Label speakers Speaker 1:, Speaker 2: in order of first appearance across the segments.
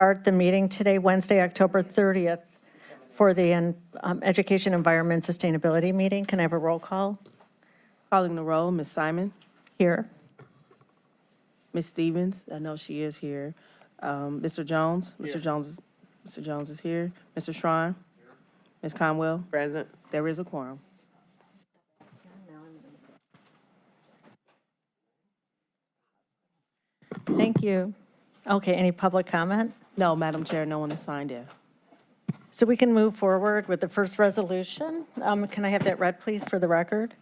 Speaker 1: Start the meeting today, Wednesday, October 30th, for the Education, Environment, Sustainability meeting. Can I have a roll call
Speaker 2: Calling the roll, Ms. Simon,
Speaker 1: here?
Speaker 2: Ms. Stevens, I know she is here. Mr. Jones, Mr. Jones is here. Mr. Shrine, Ms. Conwell,
Speaker 3: Present.
Speaker 2: there is a quorum.
Speaker 1: Thank you. Okay, any public comment?
Speaker 2: No, Madam Chair, no one has signed in.
Speaker 1: So we can move forward with the first resolution. Can I have that read, please, for the record?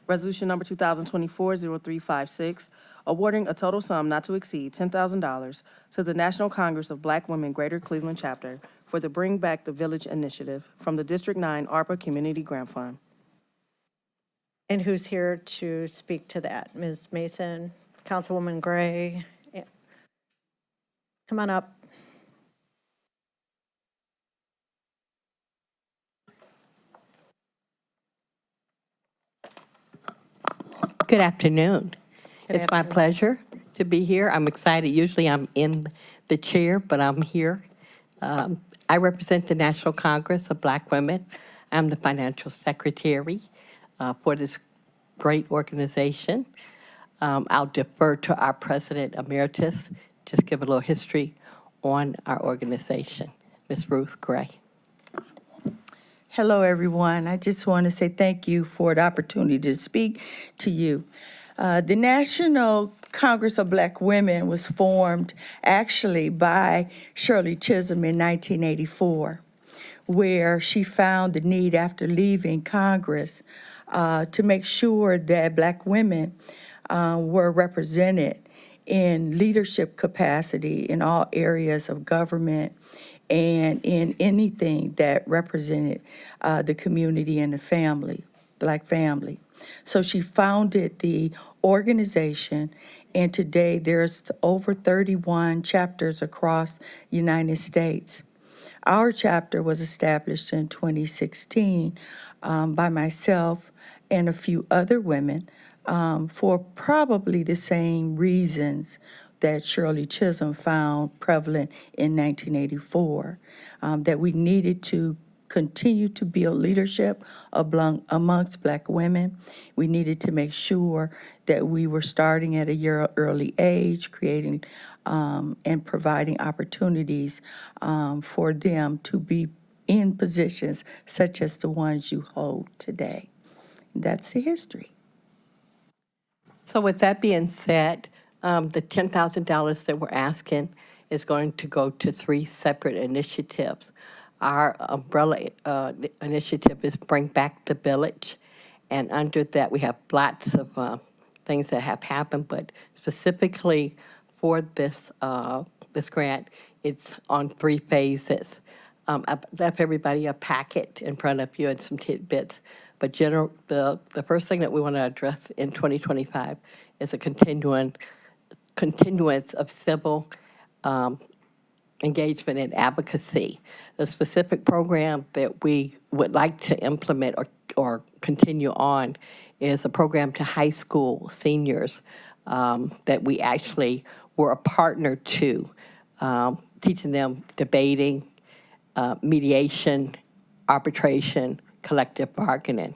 Speaker 2: Resolution number 2024-0356, awarding a total sum not to exceed $10,000 to the National Congress of Black Women Greater Cleveland Chapter for the Bring Back the Village initiative from the District 9 ARPA Community Grant Fund.
Speaker 1: And who's here to speak to that? Ms. Mason, Councilwoman Gray? Yeah. Come on up.
Speaker 4: Good afternoon.
Speaker 1: Good
Speaker 4: It's my
Speaker 1: afternoon.
Speaker 4: pleasure to be here. I'm excited. Usually I'm in the chair, but I'm here. I represent the National Congress of Black Women. I'm the financial secretary for this great organization. I'll defer to our president emeritus, just give a little history on our organization. Ms. Ruth Gray.
Speaker 5: Hello, everyone. I just want to say thank you for the opportunity to speak to you. The National Congress of Black Women was formed actually by Shirley Chisholm in 1984, where she found the need after leaving Congress to make sure that Black women were represented in leadership capacity in all areas of government and in anything that represented the community and the family, Black family. So she founded the organization, and today there's over 31 chapters across the United States. Our chapter was established in 2016 by myself and a few other women for probably the same reasons that Shirley Chisholm found prevalent in 1984, that we needed to continue to build leadership amongst Black women. We needed to make sure that we were starting at a early age, creating and providing opportunities for them to be in positions such as the ones you hold today. That's the history.
Speaker 4: So with that being said, the $10,000 that we're asking is going to go to 3 separate initiatives. Our umbrella initiative is Bring Back the Village, and under that we have lots of things that have happened, but specifically for this this grant, it's on 3 phases. I've left everybody a packet in front of you and some tidbits, but the first thing that we want to address in 2025 is a continuance of civil engagement and advocacy. The specific program that we would like to implement or continue on is a program to high school seniors that we actually were a partner to, teaching them debating, mediation, arbitration, collective bargaining.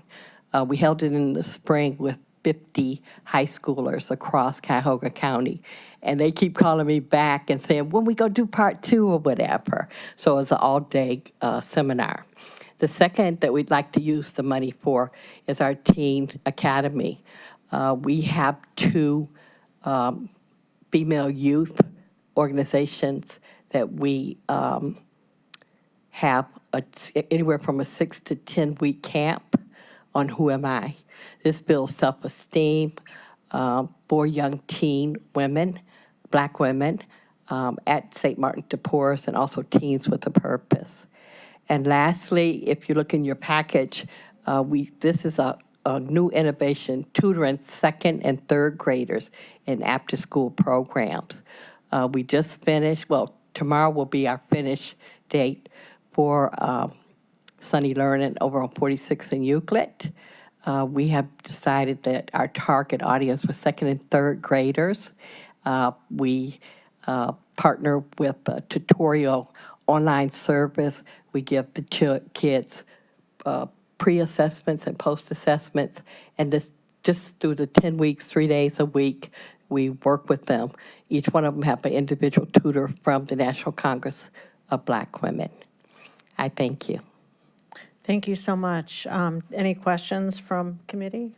Speaker 4: We held it in the spring with 50 high schoolers across Cuyahoga County, and they keep calling me back and saying, when we go do part 2 or whatever. So it's an all-day seminar. The second that we'd like to use the money for is our Teen Academy. We have 2 female youth organizations that we have anywhere from a 6 to 10 week camp on Who Am I? This builds self-esteem for young teen women, Black women, at St. Martin de Porres, and also Teens with a Purpose. And lastly, if you look in your package, this is a new innovation, tutoring 2nd and 3rd graders in after-school programs. We just finished, well, tomorrow will be our finish date for Sunny Learning over on 46 in Euclid. We have decided that our target audience was 2nd and 3rd graders. We partner with a tutorial online service. We give the kids pre-assessments and post-assessments, and this just through the 10 weeks, 3 days a week, we work with them. Each one of them have an individual tutor from the National Congress of Black Women. I thank you.
Speaker 1: Thank you so much. Any questions from committee?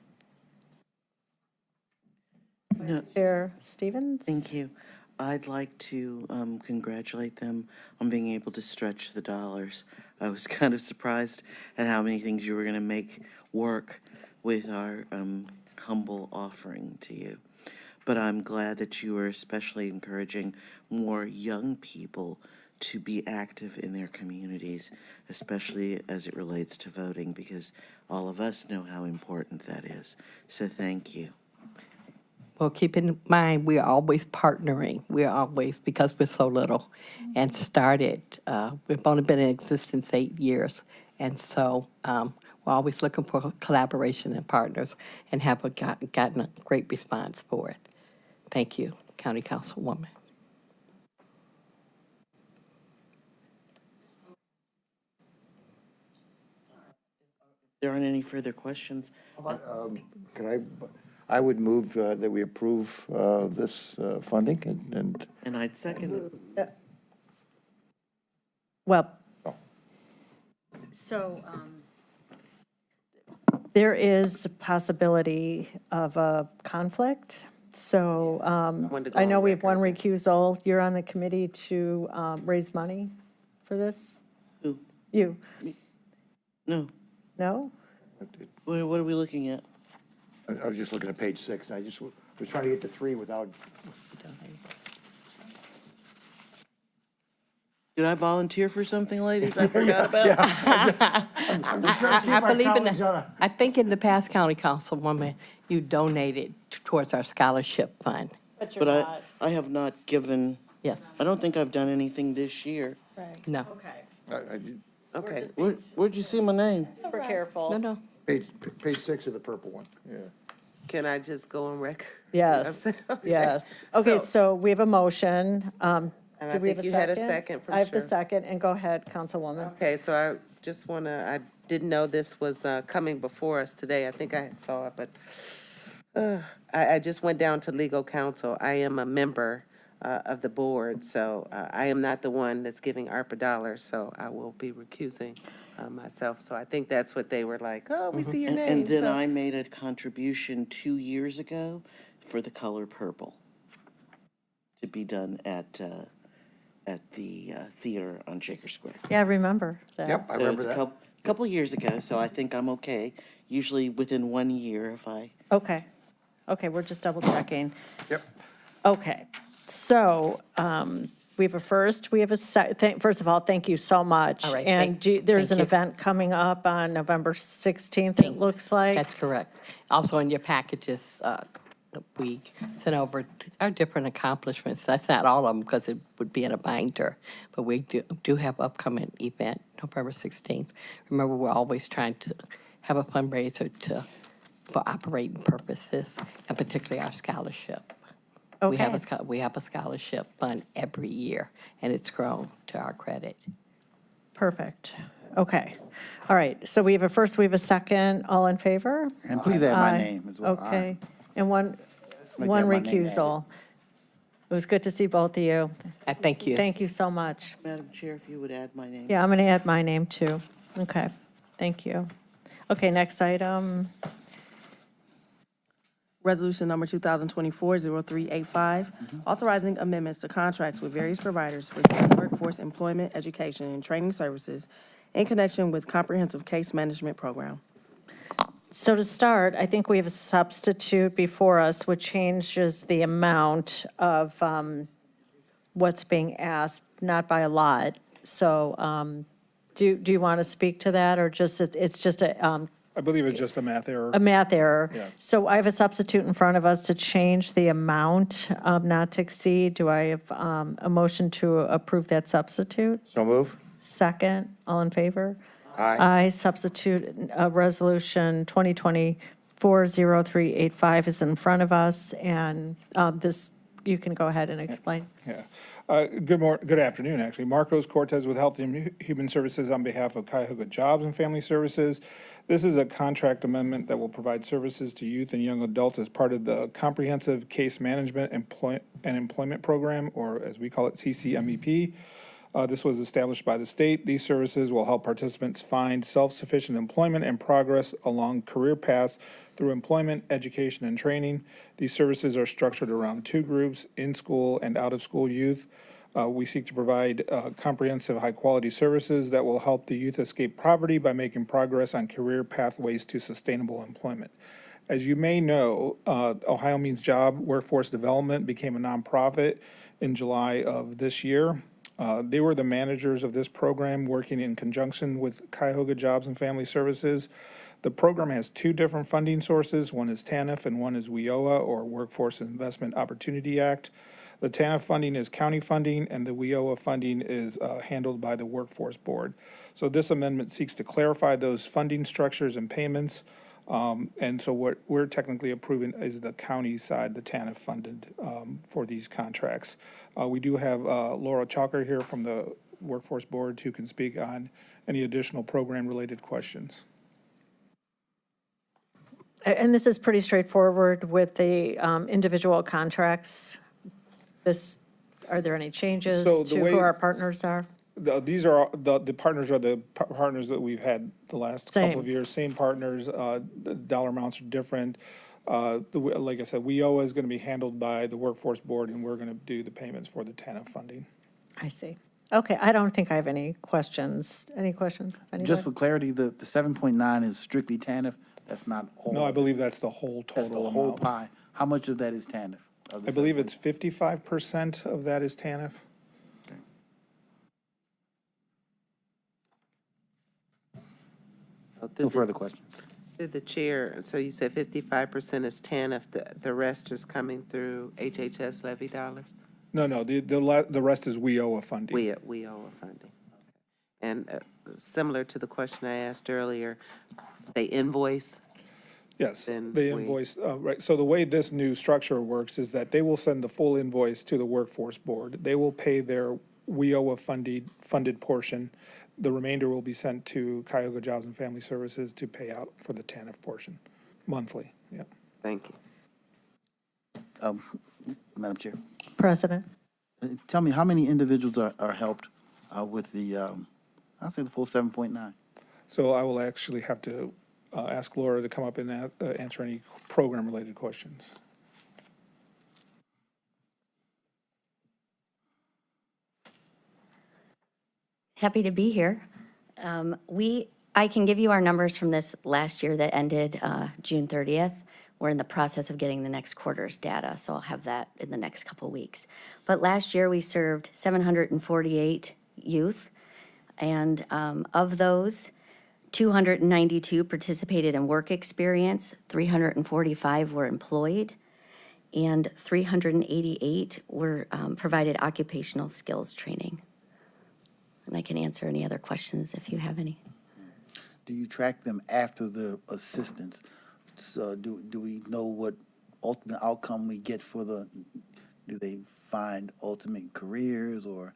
Speaker 3: No.
Speaker 1: Chair Stevens?
Speaker 3: Thank you. I'd like to congratulate them on being able to stretch the dollars. I was kind of surprised at how many things you were going to make work with our humble offering to you. But I'm glad that you are especially encouraging more young people to be active in their communities, especially as it relates to voting, because all of us know how important that is. So thank you.
Speaker 4: Well, keep in mind, we are always partnering. We are always, because we're so little, and started, we've only been in existence 8 years. And so we're always looking for collaboration and partners, and have gotten a great response for it. Thank you, County Councilwoman.
Speaker 3: There aren't any further questions.
Speaker 6: I would move that we approve this funding
Speaker 3: And I'd second it.
Speaker 1: Well, so there is a possibility of a conflict. So I know we have one recusal. You're on the committee to raise money for this?
Speaker 3: Who?
Speaker 1: You?
Speaker 3: No.
Speaker 1: No?
Speaker 3: What are we looking at?
Speaker 6: I was just looking at page 6. I just was trying to get to 3 without.
Speaker 3: Did I volunteer for something, ladies? I forgot about.
Speaker 4: I believe I think in the past, County Councilwoman, you donated towards our scholarship fund.
Speaker 3: But I have not given,
Speaker 4: Yes.
Speaker 3: I don't think I've done anything this year.
Speaker 4: No.
Speaker 1: Okay.
Speaker 3: Okay. Where'd you see my name?
Speaker 1: Super careful.
Speaker 4: No.
Speaker 6: Page 6 of the purple one, yeah.
Speaker 7: Can I just go on record?
Speaker 1: Yes,
Speaker 7: Okay.
Speaker 1: yes. Okay, so we have a motion.
Speaker 7: And I
Speaker 1: Do we have
Speaker 7: think
Speaker 1: a
Speaker 7: you had a
Speaker 1: second?
Speaker 7: second from
Speaker 1: I have the
Speaker 7: Cheryl.
Speaker 1: second, and go ahead, Councilwoman.
Speaker 7: Okay, so I just want to, I didn't know this was coming before us today. I think I had saw it, but I just went down to legal counsel. I am a member of the board, so I am not the one that's giving ARPA dollars, so I will be recusing myself. So I think that's what they were like, oh, we see your name.
Speaker 3: And then
Speaker 7: so-
Speaker 3: I made a contribution 2 years ago for the color purple to be done at the theater on Shaker Square.
Speaker 1: Yeah, I remember that.
Speaker 6: Yep, I
Speaker 3: So
Speaker 6: remember
Speaker 3: it's
Speaker 6: that.
Speaker 3: a couple years ago, so I think I'm okay. Usually within 1 year if I.
Speaker 1: Okay, we're just double checking.
Speaker 6: Yep.
Speaker 1: Okay, so we have a first, we have a first of all, thank you so much.
Speaker 4: All right,
Speaker 1: And
Speaker 4: thank
Speaker 1: there's an
Speaker 4: you.
Speaker 1: event coming up on November 16th, it looks like.
Speaker 4: That's correct. Also in your packages, we sent over our different accomplishments. That's not all of them because it would be in a binder, but we do have upcoming event, November 16th. Remember, we're always trying to have a fundraiser for operating purposes, and particularly our scholarship. We have
Speaker 1: Okay.
Speaker 4: we have a scholarship fund every year, and it's grown to our credit.
Speaker 1: Perfect. Okay. All right, so we have a first, we have a second, all in favor?
Speaker 8: And please add my
Speaker 1: Aye.
Speaker 8: name as well.
Speaker 1: Okay, and one
Speaker 8: Like to have my name
Speaker 1: recusal. It was good to see both of you.
Speaker 4: I thank you.
Speaker 1: Thank you so much.
Speaker 3: Madam Chair, if you would add my name.
Speaker 1: Yeah, I'm going to add my name too. Okay, thank you. Okay, next item.
Speaker 2: Resolution number 2024-0385, authorizing amendments to contracts with various providers for youth workforce employment, education, and training services in connection with comprehensive case management program.
Speaker 1: So to start, I think we have a substitute before us, which changes the amount of what's being asked, not by a lot. So do you want to speak to that, or just, it's just a
Speaker 9: I believe it's just a math error.
Speaker 1: math error?
Speaker 9: Yeah.
Speaker 1: So I have a substitute in front of us to change the amount not to exceed. Do I have a motion to approve that substitute?
Speaker 6: So move.
Speaker 1: Second, all in favor?
Speaker 6: Aye.
Speaker 1: Aye. Substitute Resolution 2024-0385 is in front of us, and this you can go ahead and explain.
Speaker 8: Yeah. Good afternoon, actually. Marcos Cortez with Health and Human Services on behalf of Cuyahoga Jobs and Family Services. This is a contract amendment that will provide services to youth and young adults as part of the Comprehensive Case Management and Employment Program, or as we call it, CCMEP. This was established by the state. These services will help participants find self-sufficient employment and progress along career paths through employment, education, and training. These services are structured around two groups, in-school and out-of-school youth. We seek to provide comprehensive, high-quality services that will help the youth escape poverty by making progress on career pathways to sustainable employment. As you may know, Ohio Means Job Workforce Development became a nonprofit in July of this year. They were the managers of this program, working in conjunction with Cuyahoga Jobs and Family Services. The program has two different funding sources. One is TANF and one is WIOA, or Workforce Investment Opportunity Act. The TANF funding is county funding, and the WIOA funding is handled by the Workforce Board. So this amendment seeks to clarify those funding structures and payments. And so what we're technically approving is the county side, the TANF funded for these contracts. We do have Laura Chalker here from the Workforce Board who can speak on any additional program-related questions.
Speaker 1: And this is pretty straightforward with the individual contracts. Are there any changes
Speaker 8: So
Speaker 1: to
Speaker 8: the way-
Speaker 1: who our partners are?
Speaker 8: These are, the partners are the partners that we've had the last couple of
Speaker 1: Same.
Speaker 8: years, same partners, the dollar amounts are different. Like I said, WIOA is going to be handled by the Workforce Board, and we're going to do the payments for the TANF funding.
Speaker 1: I see. Okay, I don't think I have any questions. Any questions? Anybody?
Speaker 9: Just for clarity, the 7.9 is strictly TANF? That's not all?
Speaker 8: No, I
Speaker 9: of it?
Speaker 8: believe that's the whole
Speaker 9: That's the
Speaker 8: total
Speaker 9: whole
Speaker 8: amount.
Speaker 9: pie. How much of that is TANF? Of the
Speaker 8: I believe
Speaker 9: 7.9?
Speaker 8: it's 55% of that is TANF.
Speaker 9: No further questions.
Speaker 7: Through the chair, so you said 55% is TANF, the rest is coming through HHS levy dollars?
Speaker 8: No, the rest is WIOA funding.
Speaker 7: WIOA funding. And similar to the question I asked earlier, they invoice?
Speaker 8: Yes,
Speaker 7: Then
Speaker 8: they
Speaker 7: we-
Speaker 8: invoice, right, so the way this new structure works is that they will send the full invoice to the Workforce Board. They will pay their WIOA funded portion. The remainder will be sent to Cuyahoga Jobs and Family Services to pay out for the TANF portion, monthly, yeah.
Speaker 7: Thank you.
Speaker 9: Madam Chair,
Speaker 1: President?
Speaker 9: tell me, how many individuals are helped with the, I'll say the full 7.9?
Speaker 8: So I will actually have to ask Laura to come up and answer any program-related questions.
Speaker 10: Happy to be here. I can give you our numbers from this last year that ended June 30th. We're in the process of getting the next quarter's data, so I'll have that in the next couple weeks. But last year, we served 748 youth, and of those, 292 participated in work experience, 345 were employed, and 388 were provided occupational skills training. And I can answer any other questions if you have any.
Speaker 9: Do you track them after the assistance? So do we know what ultimate outcome we get for do they find ultimate careers or?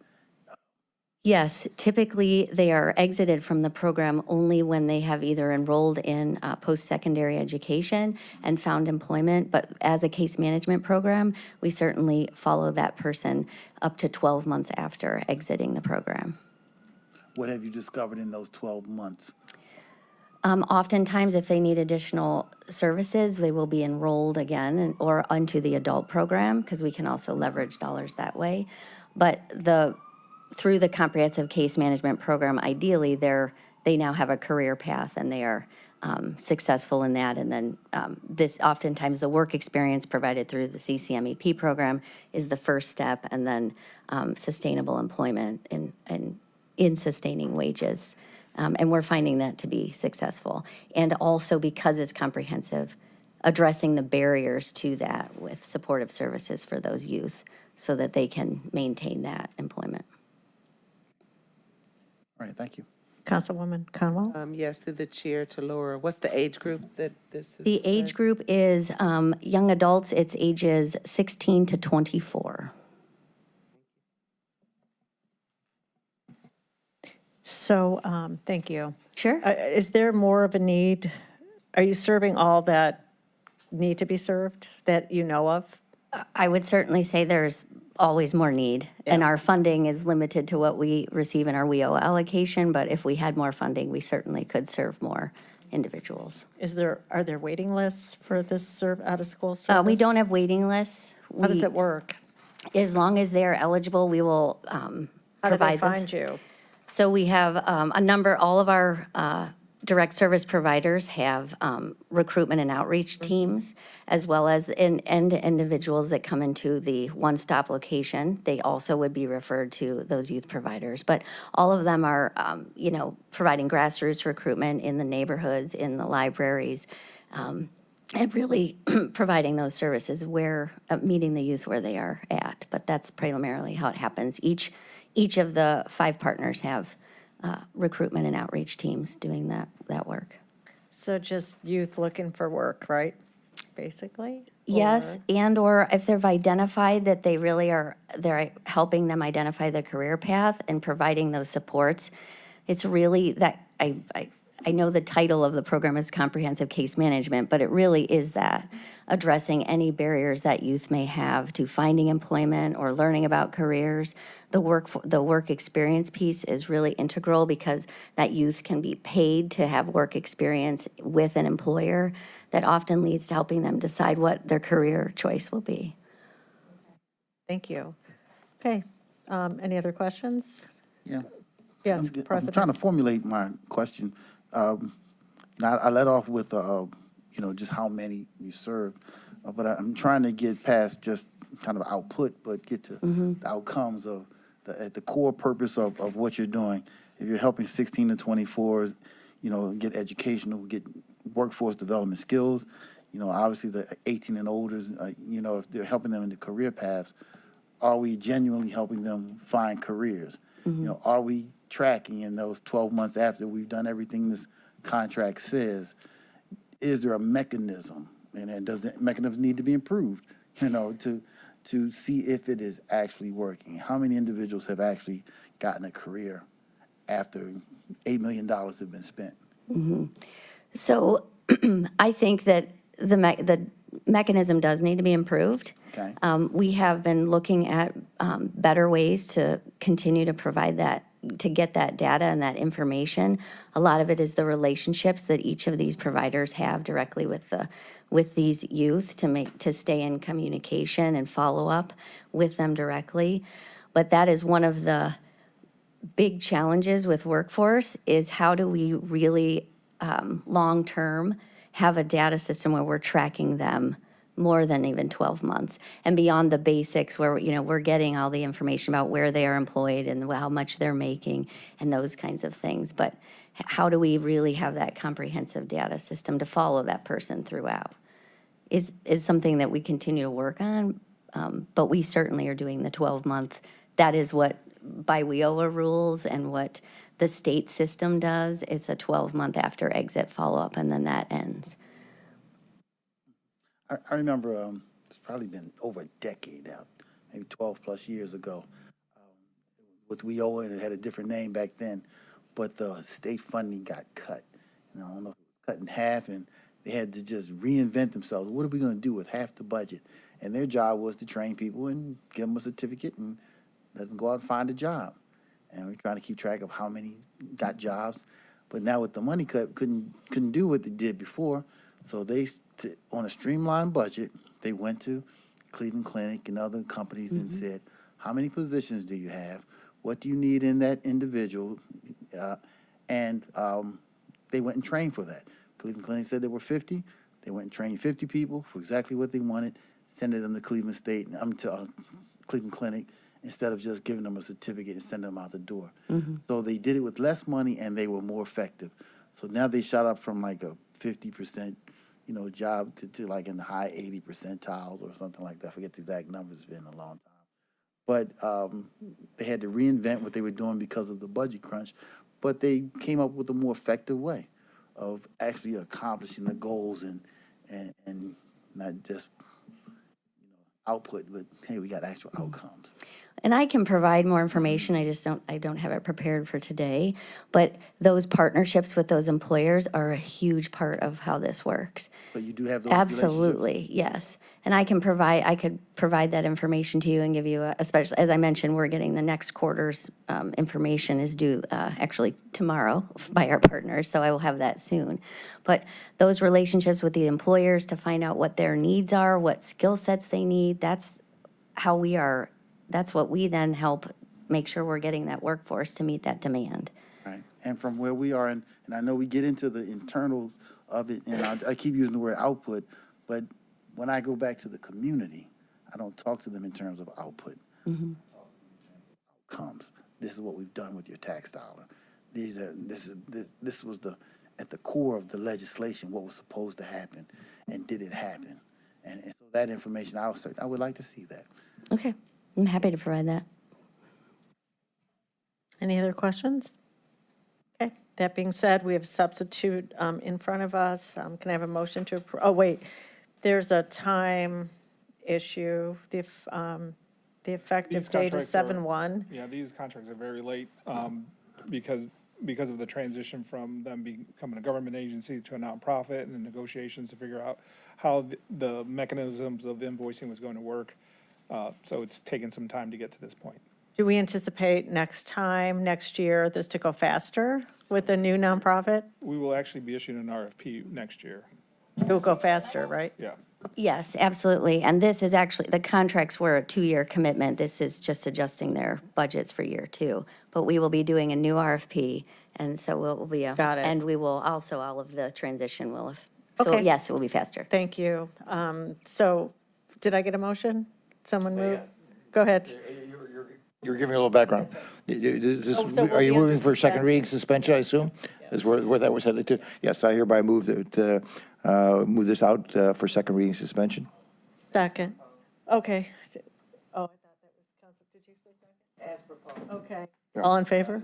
Speaker 10: Yes, typically they are exited from the program only when they have either enrolled in post-secondary education and found employment. But as a case management program, we certainly follow that person up to 12 months after exiting the program.
Speaker 9: What have you discovered in those 12 months?
Speaker 10: Oftentimes, if they need additional services, they will be enrolled again or onto the adult program, because we can also leverage dollars that way. But through the comprehensive case management program, ideally, they now have a career path and they are successful in that. And then oftentimes the work experience provided through the CCMEP program is the first step, and then sustainable employment in sustaining wages. And we're finding that to be successful. And also, because it's comprehensive, addressing the barriers to that with supportive services for those youth so that they can maintain that employment.
Speaker 9: All right, thank you.
Speaker 1: Councilwoman Conwell?
Speaker 7: Yes, through the chair to Laura. What's the age group that this is?
Speaker 10: The age group is young adults, it's ages 16 to 24.
Speaker 1: So, thank you.
Speaker 10: Sure.
Speaker 1: Is there more of a need? Are you serving all that need to be served that you know of?
Speaker 10: I would certainly say there's always more need, and our funding is limited to what we receive in our WEO allocation, but if we had more funding, we certainly could serve more individuals.
Speaker 1: Are there waiting lists for this out-of-school service?
Speaker 10: We don't have waiting lists.
Speaker 1: How does it work?
Speaker 10: As long as they're eligible, we will
Speaker 1: How do they
Speaker 10: provide those.
Speaker 1: find you?
Speaker 10: So we have a number, all of our direct service providers have recruitment and outreach teams, as well as individuals that come into the one-stop location. They also would be referred to those youth providers. But all of them are, providing grassroots recruitment in the neighborhoods, in the libraries, and really providing those services where, meeting the youth where they are at. But that's primarily how it happens. Each of the 5 partners have recruitment and outreach teams doing that work.
Speaker 1: So just youth looking for work, right? Basically?
Speaker 10: Yes,
Speaker 1: Or-
Speaker 10: and/or if they've identified that they're helping them identify their career path and providing those supports. It's really that, I know the title of the program is Comprehensive Case Management, but it really is that, addressing any barriers that youth may have to finding employment or learning about careers. The work experience piece is really integral because that youth can be paid to have work experience with an employer that often leads to helping them decide what their career choice will be.
Speaker 1: Thank you. Okay, any other questions?
Speaker 9: Yeah.
Speaker 1: Yes,
Speaker 9: I'm trying
Speaker 1: President.
Speaker 9: to formulate my question. I let off with, just how many you serve, but I'm trying to get past just kind of output, but get to the outcomes of the core purpose of what you're doing. If you're helping 16 to 24s, get educational, get workforce development skills, obviously the 18 and older, if they're helping them in the career paths, are we genuinely helping them find careers? Are we tracking in those 12 months after we've done everything this contract says? Is there a mechanism, and does the mechanism need to be improved, to see if it is actually working? How many individuals have actually gotten a career after $8 million have been spent?
Speaker 10: So I think that the mechanism does need to be improved.
Speaker 9: Okay.
Speaker 10: We have been looking at better ways to continue to provide that, to get that data and that information. A lot of it is the relationships that each of these providers have directly with these youth to stay in communication and follow up with them directly. But that is one of the big challenges with workforce, is how do we really long-term have a data system where we're tracking them more than even 12 months and beyond the basics where, we're getting all the information about where they are employed and how much they're making and those kinds of things. But how do we really have that comprehensive data system to follow that person throughout is something that we continue to work on. But we certainly are doing the 12-month. That is what by WIOA rules and what the state system does. It's a 12-month after exit follow-up, and then that ends.
Speaker 9: I remember, it's probably been over a decade now, maybe 12 plus years ago, with WIOA, and it had a different name back then, but the state funding got cut. I don't know if it was cut in half, and they had to just reinvent themselves. What are we going to do with half the budget? And their job was to train people and give them a certificate and let them go out and find a job. And we're trying to keep track of how many got jobs. But now with the money cut, couldn't do what they did before. So they, on a streamlined budget, they went to Cleveland Clinic and other companies and said, how many positions do you have? What do you need in that individual? And they went and trained for that. Cleveland Clinic said there were 50. They went and trained 50 people for exactly what they wanted, sending them to Cleveland State, to Cleveland Clinic, instead of just giving them a certificate and sending them out the door. So they did it with less money and they were more effective. So now they shot up from like a 50%, job to like in the high 80 percentiles or something like that. I forget the exact numbers, it's been a long time. But they had to reinvent what they were doing because of the budget crunch. but they came up with a more effective way of actually accomplishing the goals and not just output, but hey, we got actual outcomes.
Speaker 10: And I can provide more information, I don't have it prepared for today. But those partnerships with those employers are a huge part of how this works.
Speaker 9: But you do have those relationships?
Speaker 10: Absolutely, yes. And I could provide that information to you and give you, especially, as I mentioned, we're getting the next quarter's information is due actually tomorrow by our partners, so I will have that soon. But those relationships with the employers to find out what their needs are, what skill sets they need, that's what we then help make sure we're getting that workforce to meet that demand.
Speaker 9: Right, and from where we are, and I know we get into the internals of it, and I keep using the word output, but when I go back to the community, I don't talk to them in terms of output. Outcomes. This is what we've done with your tax dollar. This was at the core of the legislation, what was supposed to happen, and did it happen? And so that information, I would like to see that.
Speaker 10: Okay, I'm happy to provide that.
Speaker 1: Any other questions? Okay, that being said, we have a substitute in front of us. Can I have a motion to approve? Oh, wait, there's a time issue. The effective
Speaker 8: These
Speaker 1: date is
Speaker 8: contracts are-
Speaker 1: 7/1.
Speaker 8: Yeah, these contracts are very late because of the transition from them becoming a government agency to a nonprofit and the negotiations to figure out how the mechanisms of invoicing was going to work. So it's taken some time to get to this point.
Speaker 1: Do we anticipate next year, this to go faster with the new nonprofit?
Speaker 8: We will actually be issuing an RFP next year.
Speaker 1: It will go faster, right?
Speaker 8: Yeah.
Speaker 10: Yes, absolutely. And this is actually, the contracts were a 2-year commitment. This is just adjusting their budgets for year 2. But we will be doing a new RFP, and so we'll be,
Speaker 1: Got it.
Speaker 10: and we will also, all of the transition will, so
Speaker 1: Okay.
Speaker 10: yes, it will be faster.
Speaker 1: Thank you. So did I get a motion? Someone move? Go ahead.
Speaker 6: You're giving a little background.
Speaker 1: Oh, so we'll
Speaker 6: Are you
Speaker 1: be under
Speaker 6: moving for second
Speaker 1: suspension.
Speaker 6: reading suspension, I assume? Is where that was headed to? Yes, I hereby move move this out for second reading suspension.
Speaker 1: Second. Okay. Oh, I thought that was Council. Did you say second? As proposed. Okay. All in favor?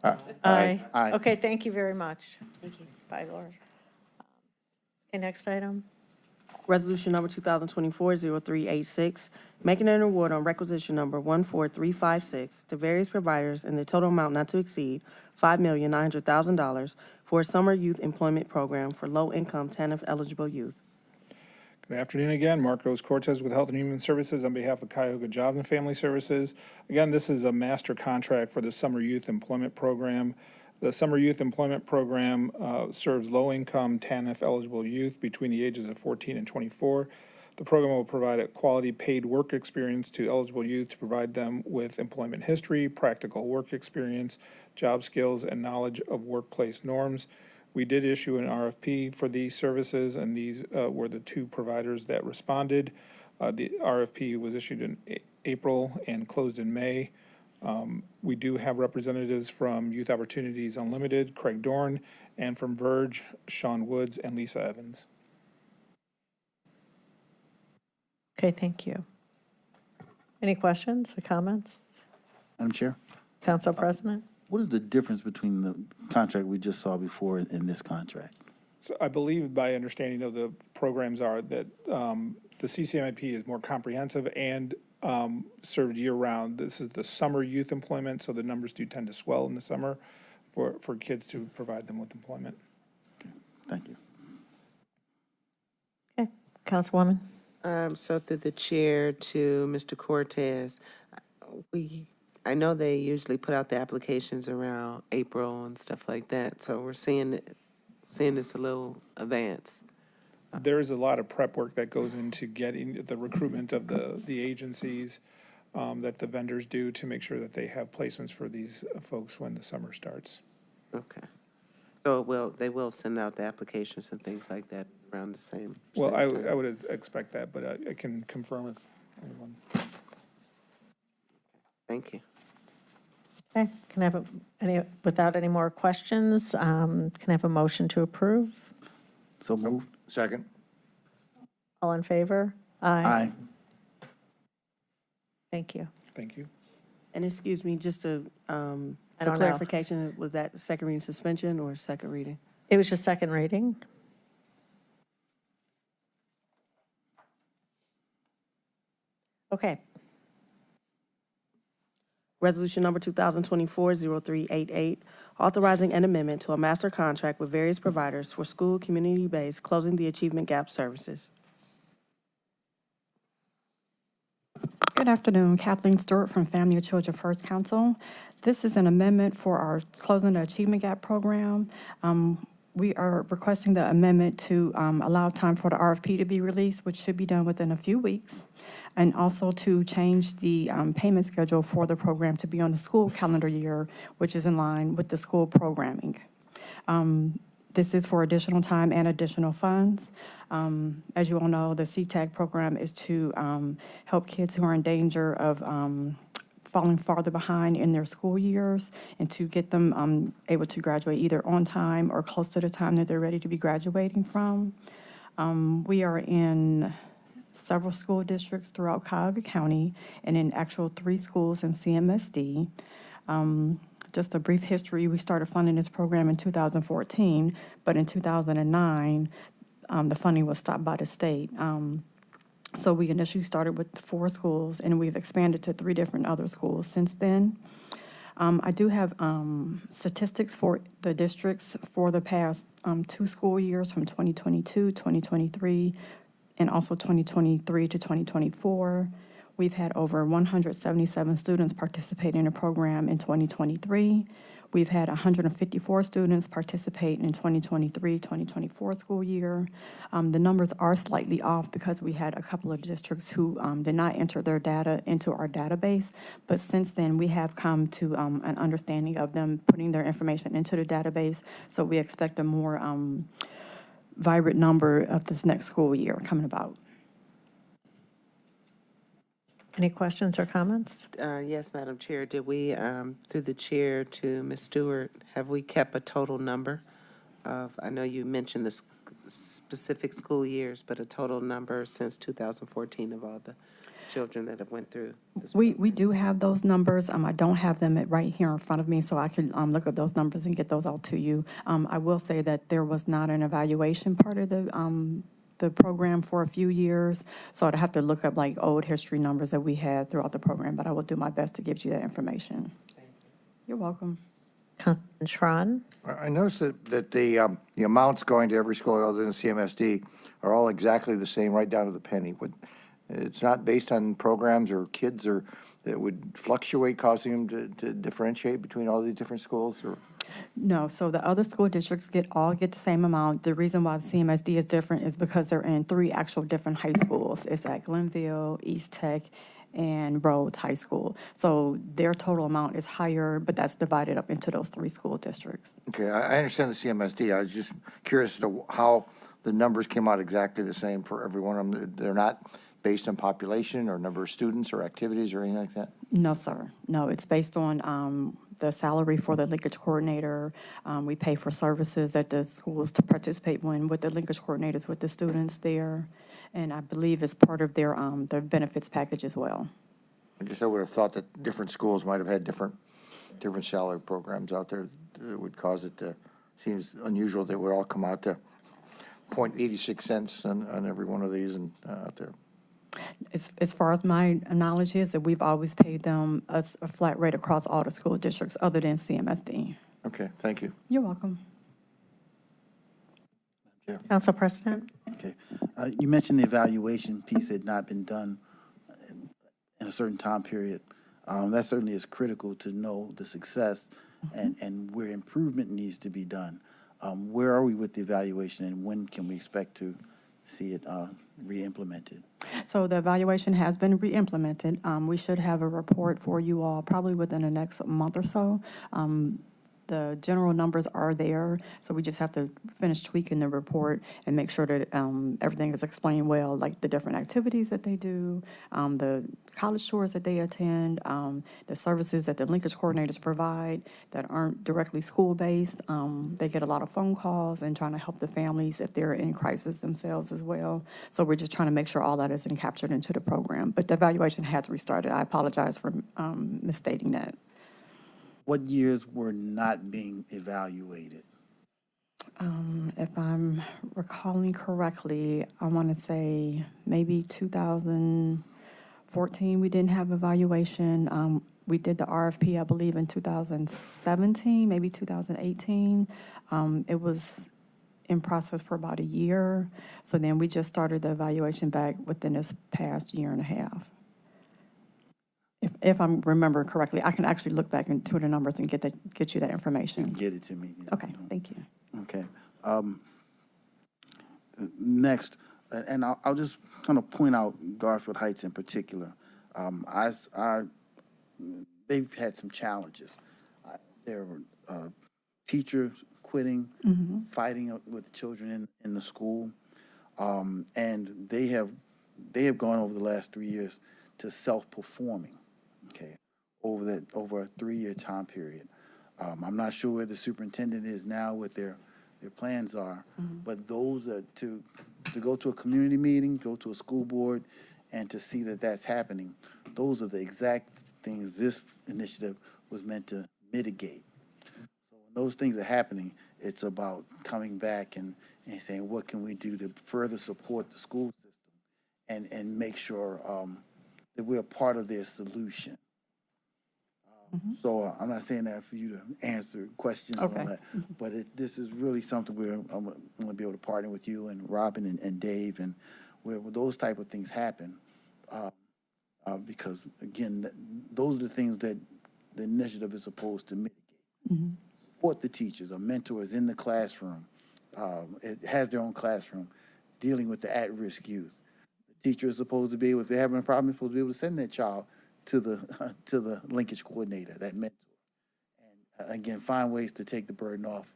Speaker 1: Aye.
Speaker 9: Aye.
Speaker 1: Okay, thank you very much. Thank you. Bye, Laura. Okay, next item.
Speaker 2: Resolution number 2024-0386, making an award on requisition number 14356 to various providers in the total amount not to exceed $5,900,000 for a summer youth employment program for low-income TANF-eligible youth.
Speaker 8: Good afternoon again. Mark Rose Cortez with Health and Human Services on behalf of Cuyahoga Jobs and Family Services. Again, this is a master contract for the Summer Youth Employment Program. The Summer Youth Employment Program serves low-income TANF-eligible youth between the ages of 14 and 24. The program will provide a quality paid work experience to eligible youth to provide them with employment history, practical work experience, job skills, and knowledge of workplace norms. We did issue an RFP for these services, and these were the 2 providers that responded. The RFP was issued in April and closed in May. We do have representatives from Youth Opportunities Unlimited, Craig Dorn, and from Verge, Sean Woods and Lisa Evans.
Speaker 1: Okay, thank you. Any questions or comments?
Speaker 9: Madam Chair,
Speaker 1: Council President?
Speaker 9: what is the difference between the contract we just saw before and this contract?
Speaker 8: So I believe my understanding of the programs are that the CCMIP is more comprehensive and served year-round. This is the summer youth employment, so the numbers do tend to swell in the summer for kids to provide them with employment.
Speaker 9: Thank you.
Speaker 1: Okay, Councilwoman?
Speaker 7: So through the chair to Mr. Cortez, I know they usually put out the applications around April and stuff like that, so we're seeing this a little advance.
Speaker 8: There is a lot of prep work that goes into getting the recruitment of the agencies that the vendors do to make sure that they have placements for these folks when the summer starts.
Speaker 7: Okay. So they will send out the applications and things like that around the same
Speaker 8: Well,
Speaker 7: time.
Speaker 8: I would expect that, but I can confirm if anyone.
Speaker 7: Thank you.
Speaker 1: Okay, can I have without any more questions, can I have a motion to approve?
Speaker 9: So moved.
Speaker 6: Second.
Speaker 1: All in favor?
Speaker 9: Aye.
Speaker 1: Thank you.
Speaker 8: Thank you.
Speaker 2: And excuse me, just to
Speaker 1: I
Speaker 2: For
Speaker 1: don't know.
Speaker 2: clarification, was that second reading suspension or second reading?
Speaker 1: It was just second reading. Okay.
Speaker 2: Resolution number 2024-0388, authorizing an amendment to a master contract with various providers for school community-based Closing the Achievement Gap services.
Speaker 11: Good afternoon, Kathleen Stewart from Family and Children First Council. This is an amendment for our Closing the Achievement Gap program. We are requesting the amendment to allow time for the RFP to be released, which should be done within a few weeks, and also to change the payment schedule for the program to be on the school calendar year, which is in line with the school programming. This is for additional time and additional funds. As you all know, the CTAG program is to help kids who are in danger of falling farther behind in their school years and to get them able to graduate either on time or close to the time that they're ready to be graduating from. We are in several school districts throughout Cuyahoga County and in actual 3 schools in CMSD. Just a brief history, we started funding this program in 2014, but in 2009, the funding was stopped by the state. So we initially started with 4 schools, and we've expanded to 3 different other schools since then. I do have statistics for the districts for the past 2 school years from 2022, 2023, and also 2023 to 2024. We've had over 177 students participate in the program in 2023. We've had 154 students participate in 2023-2024 school year. The numbers are slightly off because we had a couple of districts who did not enter their data into our database, but since then we have come to an understanding of them putting their information into the database, so we expect a more vibrant number of this next school year coming about.
Speaker 1: Any questions or comments?
Speaker 7: Yes, Madam Chair, did we, through the chair to Ms. Stewart, have we kept a total number of, I know you mentioned the specific school years, but a total number since 2014 of all the children that have went through this?
Speaker 11: We do have those numbers. I don't have them right here in front of me, so I can look at those numbers and get those out to you. I will say that there was not an evaluation part of the program for a few years, so I'd have to look up like old history numbers that we had throughout the program, but I will do my best to give you that information. You're welcome.
Speaker 1: Councilman Schron?
Speaker 6: I noticed that the amounts going to every school other than CMSD are all exactly the same, right down to the penny. It's not based on programs or kids or that would fluctuate, causing them to differentiate between all these different schools, or?
Speaker 11: No, so the other school districts all get the same amount. The reason why the CMSD is different is because they're in 3 actual different high schools. It's at Glenville, East Tech, and Rhodes High School. So their total amount is higher, but that's divided up into those 3 school districts.
Speaker 6: Okay, I understand the CMSD. I was just curious as to how the numbers came out exactly the same for every one of them. They're not based on population or number of students or activities or anything like that?
Speaker 11: No, sir. No, it's based on the salary for the linkage coordinator. We pay for services that the schools to participate in with the linkage coordinators with the students there. And I believe it's part of their benefits package as well.
Speaker 6: I guess I would have thought that different schools might have had different salary programs out there that would cause it to, seems unusual that it would all come out to 0.86 cents on every one of these and out there.
Speaker 11: As far as my knowledge is, that we've always paid them a flat rate across all the school districts other than CMSD.
Speaker 6: Okay, thank you.
Speaker 11: You're welcome.
Speaker 1: Council President?
Speaker 9: Okay. You mentioned the evaluation piece had not been done in a certain time period. That certainly is critical to know the success and where improvement needs to be done. Where are we with the evaluation, and when can we expect to see it re-implemented?
Speaker 11: So the evaluation has been re-implemented. We should have a report for you all probably within the next month or so. The general numbers are there, so we just have to finish tweaking the report and make sure that everything is explained well, like the different activities that they do, the college tours that they attend, the services that the linkage coordinators provide that aren't directly school-based. They get a lot of phone calls and trying to help the families if they're in crisis themselves as well. So we're just trying to make sure all that is captured into the program. But the evaluation has restarted. I apologize for misstating that.
Speaker 9: What years were not being evaluated?
Speaker 11: If I'm recalling correctly, I want to say maybe 2014, we didn't have evaluation. We did the RFP, I believe, in 2017, maybe 2018. It was in process for about a year. So then we just started the evaluation back within this past year and a half. If I remember correctly, I can actually look back into the numbers and get you that information.
Speaker 9: Get it to me.
Speaker 11: Okay, thank you.
Speaker 9: Okay. Next, and I'll just kind of point out Garfield Heights in particular. They've had some challenges. There were teachers quitting, fighting with children in the school, and they have gone over the last 3 years to self-performing. Okay, over a 3-year time period. I'm not sure where the superintendent is now, what their plans are, but those are to go to a community meeting, go to a school board, and to see that that's happening. Those are the exact things this initiative was meant to mitigate. So when those things are happening, it's about coming back and saying, what can we do to further support the school system and make sure that we're a part of their solution. So I'm not saying that for you to answer questions and all that, but this is really something I'm going to be able to partner with you and Robin and Dave, and where those type of things happen, because again, those are the things that the initiative is supposed to mitigate. Support the teachers, a mentor is in the classroom, it has their own classroom, dealing with the at-risk youth. The teacher is supposed to be able, if they're having a problem, they're supposed to be able to send their child to the linkage coordinator, that mentor. And again, find ways to take the burden off,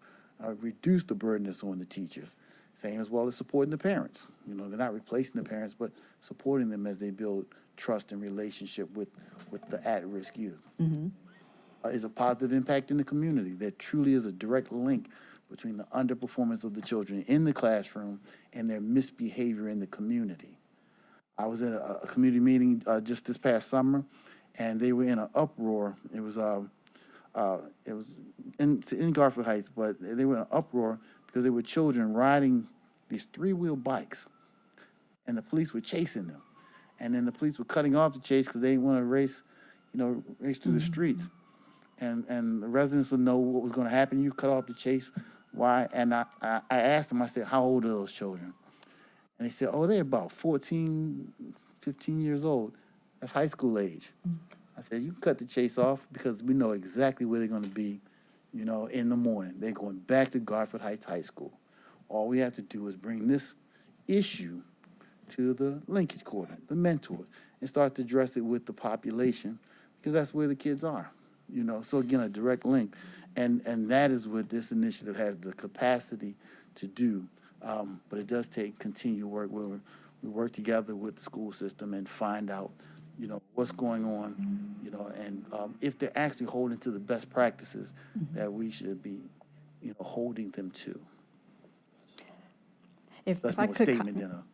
Speaker 9: reduce the burden that's on the teachers. Same as well as supporting the parents. You know, they're not replacing the parents, but supporting them as they build trust and relationship with the at-risk youth. Is a positive impact in the community. There truly is a direct link between the underperformance of the children in the classroom and their misbehavior in the community. I was at a community meeting just this past summer, and they were in an uproar. It was in Garfield Heights, but they were in an uproar because there were children riding these 3-wheel bikes, and the police were chasing them. And then the police were cutting off the chase because they didn't want to race through the streets. And the residents would know what was going to happen. You cut off the chase. Why? And I asked them, I said, how old are those children? And they said, oh, they're about 14, 15 years old. That's high school age. I said, you can cut the chase off because we know exactly where they're going to be, in the morning. They're going back to Garfield Heights High School. All we have to do is bring this issue to the linkage coordinator, the mentors, and start to address it with the population because that's where the kids are, So again, a direct link. And that is what this initiative has the capacity to do. But it does take continued work where we work together with the school system and find out, what's going on, and if they're actually holding to the best practices that we should be, holding them to. That's
Speaker 11: I
Speaker 9: more
Speaker 11: could
Speaker 9: statement than a.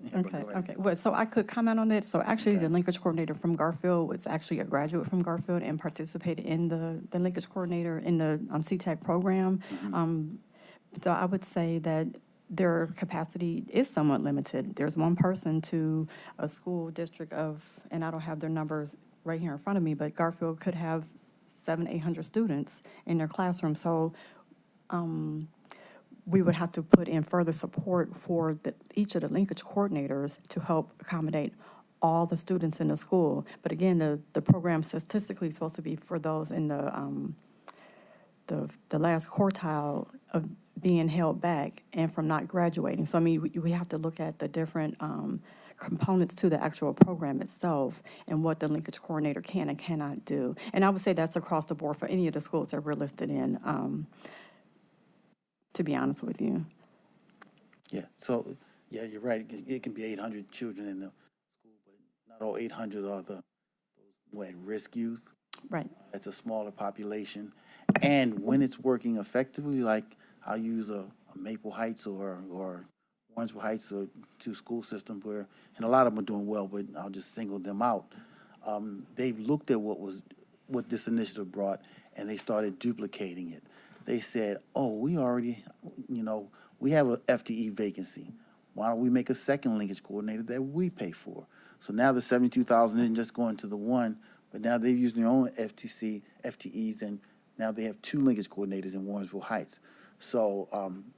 Speaker 11: Okay. Well, so I could comment on it. So actually, the linkage coordinator from Garfield was actually a graduate from Garfield and participated in the linkage coordinator in the CTAC program. So I would say that their capacity is somewhat limited. There's one person to a school district of, and I don't have their numbers right here in front of me, but Garfield could have 700-800 students in their classroom. So we would have to put in further support for each of the linkage coordinators to help accommodate all the students in the school. But again, the program statistically is supposed to be for those in the last quartile of being held back and from not graduating. So I mean, we have to look at the different components to the actual program itself and what the linkage coordinator can and cannot do. And I would say that's across the board for any of the schools that we're listed in, to be honest with you.
Speaker 9: Yeah, so, yeah, you're right. It can be 800 children in the school, but not all 800 are those at-risk youth.
Speaker 11: Right.
Speaker 9: It's a smaller population. And when it's working effectively, like I'll use a Maple Heights or Warrensville Heights or 2 school systems and a lot of them are doing well, but I'll just single them out. They've looked at what was what this initiative brought, and they started duplicating it. They said, oh, we already, we have a FTE vacancy. Why don't we make a second linkage coordinator that we pay for? So now the 72,000 isn't just going to the one, but now they've used their own FTEs, and now they have 2 linkage coordinators in Warrensville Heights. So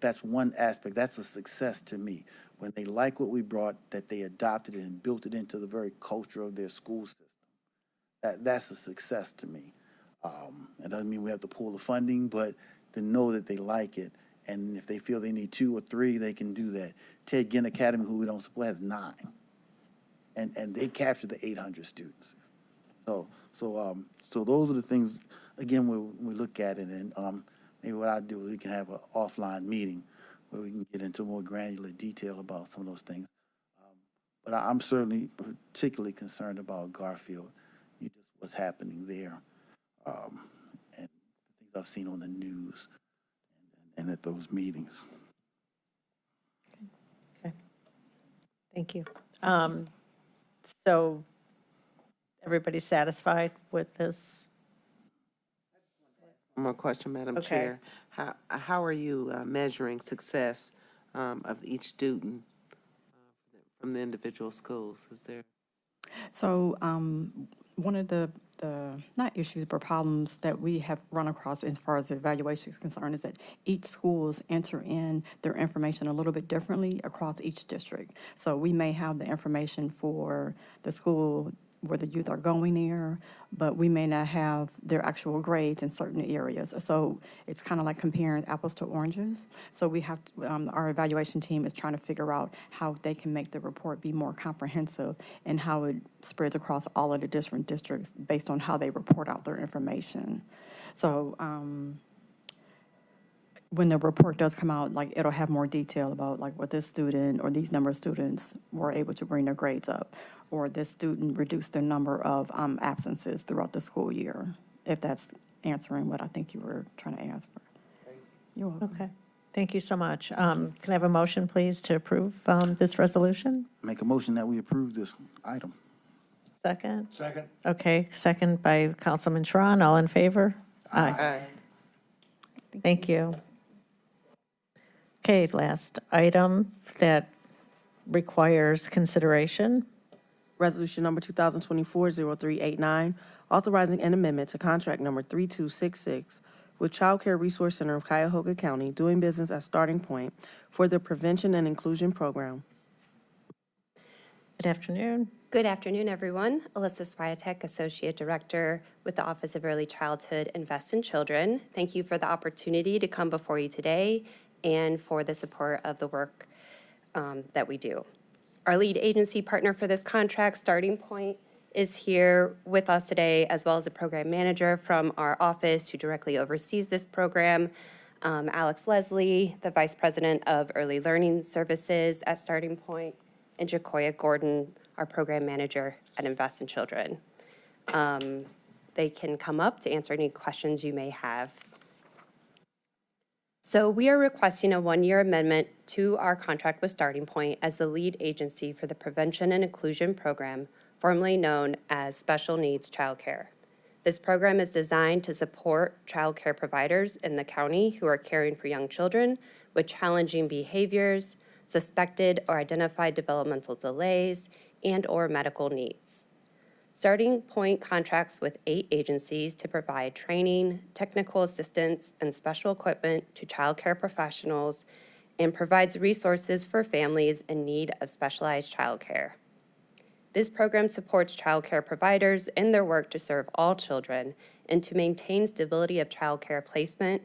Speaker 9: that's one aspect. That's a success to me. When they like what we brought, that they adopted it and built it into the very culture of their school system. That's a success to me. It doesn't mean we have to pull the funding, but to know that they like it, and if they feel they need 2 or 3, they can do that. Ted Ginn Academy, who we don't support, has 9, and they captured the 800 students. So those are the things. Again, we look at it, and maybe what I do is we can have an offline meeting where we can get into more granular detail about some of those things. But I'm certainly particularly concerned about Garfield. What's happening there, and the things I've seen on the news and at those meetings.
Speaker 1: Okay. Thank you. So everybody satisfied with this?
Speaker 7: One more question, Madam
Speaker 1: Okay.
Speaker 7: Chair. How are you measuring success of each student from the individual schools? Is there?
Speaker 11: So one of the not issues, but problems that we have run across as far as the evaluation is concerned is that each schools enter in their information a little bit differently across each district. So we may have the information for the school where the youth are going there, but we may not have their actual grades in certain areas. So it's kind of like comparing apples to oranges. So we have, our evaluation team is trying to figure out how they can make the report be more comprehensive and how it spreads across all of the different districts based on how they report out their information. So when the report does come out, like, it'll have more detail about like what this student or these number of students were able to bring their grades up, or this student reduced their number of absences throughout the school year, if that's answering what I think you were trying to ask for. You're welcome.
Speaker 1: Okay. Thank you so much. Can I have a motion, please, to approve this resolution?
Speaker 9: Make a motion that we approve this item.
Speaker 1: Second?
Speaker 8: Second.
Speaker 1: Okay, second by Councilman Schron. All in favor?
Speaker 7: Aye.
Speaker 1: Thank you. Okay, last item that requires consideration.
Speaker 2: Resolution number 2024-0389, authorizing an amendment to contract number 3266 with Child Care Resource Center of Cuyahoga County, doing business as Starting Point for the Prevention and Inclusion Program.
Speaker 1: Good afternoon.
Speaker 12: Good afternoon, everyone. Alyssa Swiatek, Associate Director with the Office of Early Childhood Invest in Children. Thank you for the opportunity to come before you today and for the support of the work that we do. Our lead agency partner for this contract, Starting Point, is here with us today, as well as the program manager from our office who directly oversees this program, Alex Leslie, the Vice President of Early Learning Services at Starting Point, and Jacoya Gordon, our program manager at Invest in Children. They can come up to answer any questions you may have. So we are requesting a one-year amendment to our contract with Starting Point as the lead agency for the Prevention and Inclusion Program, formerly known as Special Needs Child Care. This program is designed to support child care providers in the county who are caring for young children with challenging behaviors, suspected or identified developmental delays, and/or medical needs. Starting Point contracts with 8 agencies to provide training, technical assistance, and special equipment to child care professionals and provides resources for families in need of specialized child care. This program supports child care providers in their work to serve all children and to maintain stability of child care placement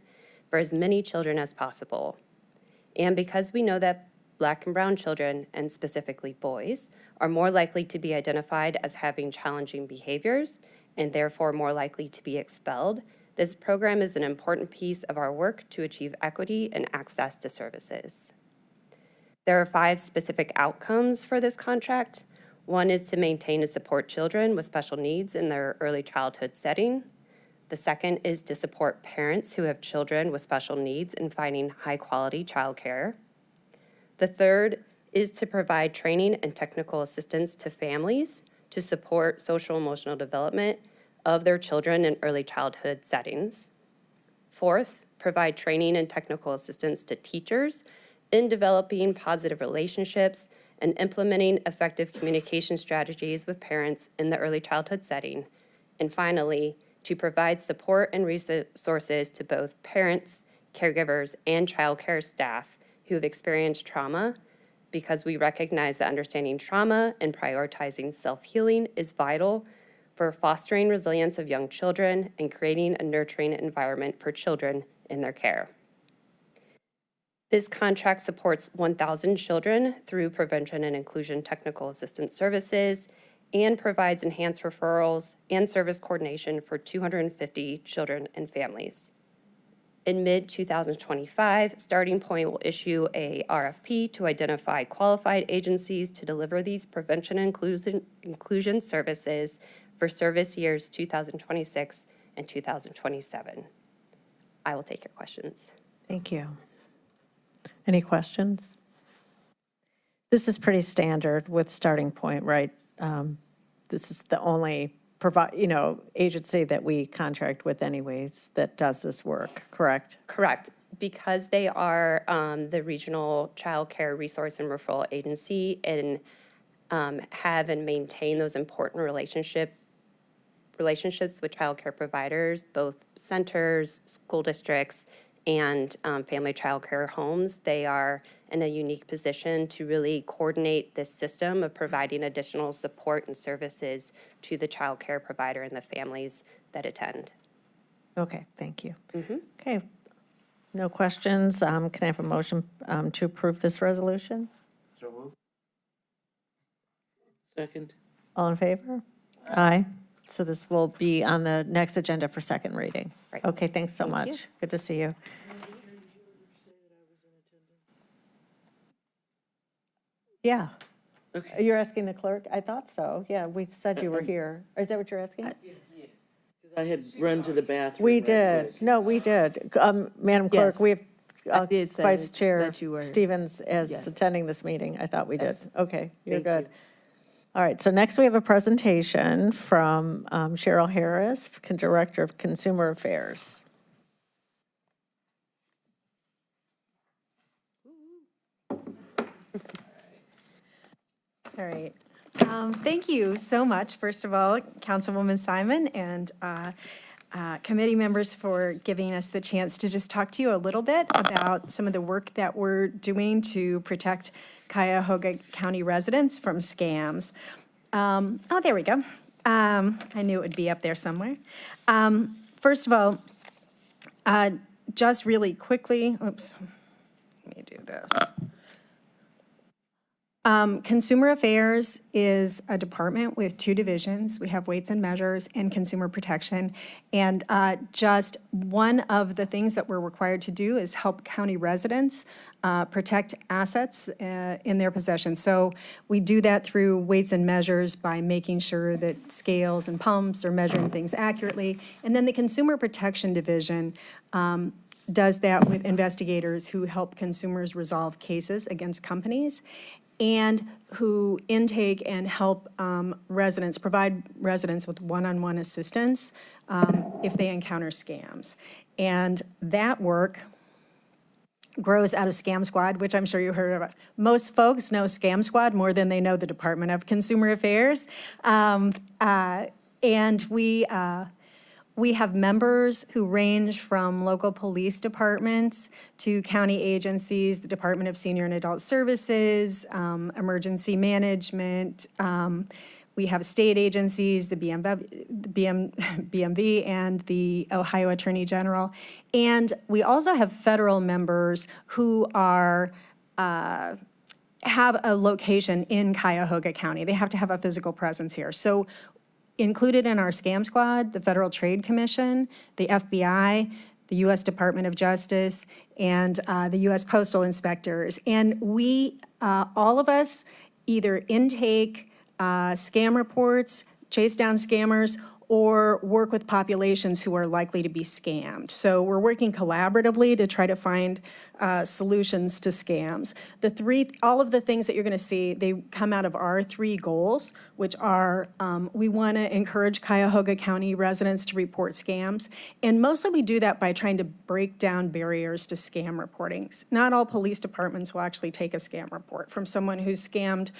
Speaker 12: for as many children as possible. And because we know that Black and brown children, and specifically boys, are more likely to be identified as having challenging behaviors and therefore more likely to be expelled, this program is an important piece of our work to achieve equity and access to services. There are 5 specific outcomes for this contract. One is to maintain and support children with special needs in their early childhood setting. The second is to support parents who have children with special needs in finding high-quality childcare. The third is to provide training and technical assistance to families to support social emotional development of their children in early childhood settings. Fourth, provide training and technical assistance to teachers in developing positive relationships and implementing effective communication strategies with parents in the early childhood setting. And finally, to provide support and resources to both parents, caregivers, and child care staff who have experienced trauma, because we recognize that understanding trauma and prioritizing self-healing is vital for fostering resilience of young children and creating a nurturing environment for children in their care. This contract supports 1,000 children through prevention and inclusion technical assistance services and provides enhanced referrals and service coordination for 250 children and families. In mid-2025, Starting Point will issue a RFP to identify qualified agencies to deliver these prevention and inclusion services for service years 2026 and 2027. I will take your questions.
Speaker 1: Thank you. Any questions? This is pretty standard with Starting Point, right? This is the only agency that we contract with anyways that does this work, correct?
Speaker 12: Correct. Because they are the regional child care resource and referral agency and have and maintain those important relationships with child care providers, both centers, school districts, and family child care homes, they are in a unique position to really coordinate this system of providing additional support and services to the child care provider and the families that attend.
Speaker 1: Okay, thank you. Okay, no questions. Can I have a motion to approve this resolution?
Speaker 3: So moved. Second.
Speaker 1: All in favor? Aye. So this will be on the next agenda for second reading.
Speaker 12: Right.
Speaker 1: Okay, thanks so
Speaker 12: Thank you.
Speaker 1: much. Good to see you. Yeah.
Speaker 3: Okay.
Speaker 1: You're asking the clerk? I thought so. Yeah, we said you were here. Is that what you're asking?
Speaker 3: Because I had run to the bathroom.
Speaker 1: We
Speaker 3: right
Speaker 1: did.
Speaker 3: quick.
Speaker 1: No, we did. Madam Clerk,
Speaker 2: Yes.
Speaker 1: we have
Speaker 2: I did say
Speaker 1: Vice Chair
Speaker 2: that you were.
Speaker 1: Stevens as
Speaker 2: Yes.
Speaker 1: attending this meeting. I thought we did.
Speaker 2: Yes.
Speaker 1: Okay, you're
Speaker 3: Thank
Speaker 1: good.
Speaker 3: you.
Speaker 1: All right, so next we have a presentation from Cheryl Harris, Director of Consumer Affairs.
Speaker 13: All right. Thank you so much, first of all, Councilwoman Simon and committee members for giving us the chance to just talk to you a little bit about some of the work that we're doing to protect Cuyahoga County residents from scams. Oh, there we go. I knew it would be up there somewhere. First of all, just really quickly, oops, let me do this. Consumer Affairs is a department with two divisions. We have Weights and Measures and Consumer Protection. And just one of the things that we're required to do is help county residents protect assets in their possession. So we do that through Weights and Measures by making sure that scales and pumps are measuring things accurately. And then the Consumer Protection Division does that with investigators who help consumers resolve cases against companies and who intake and help residents, provide residents with one-on-one assistance if they encounter scams. And that work grows out of Scam Squad, which I'm sure you heard about. Most folks know Scam Squad more than they know the Department of Consumer Affairs. And we have members who range from local police departments to county agencies, the Department of Senior and Adult Services, emergency management. We have state agencies, the BMV and the Ohio Attorney General. And we also have federal members who are have a location in Cuyahoga County. They have to have a physical presence here. So included in our Scam Squad, the Federal Trade Commission, the FBI, the U.S. Department of Justice, and the U.S. Postal Inspectors. And we, all of us, either intake scam reports, chase down scammers, or work with populations who are likely to be scammed. So we're working collaboratively to try to find solutions to scams. All of the things that you're going to see, they come out of our 3 goals, which are we want to encourage Cuyahoga County residents to report scams. And mostly we do that by trying to break down barriers to scam reporting. Not all police departments will actually take a scam report from someone who's scammed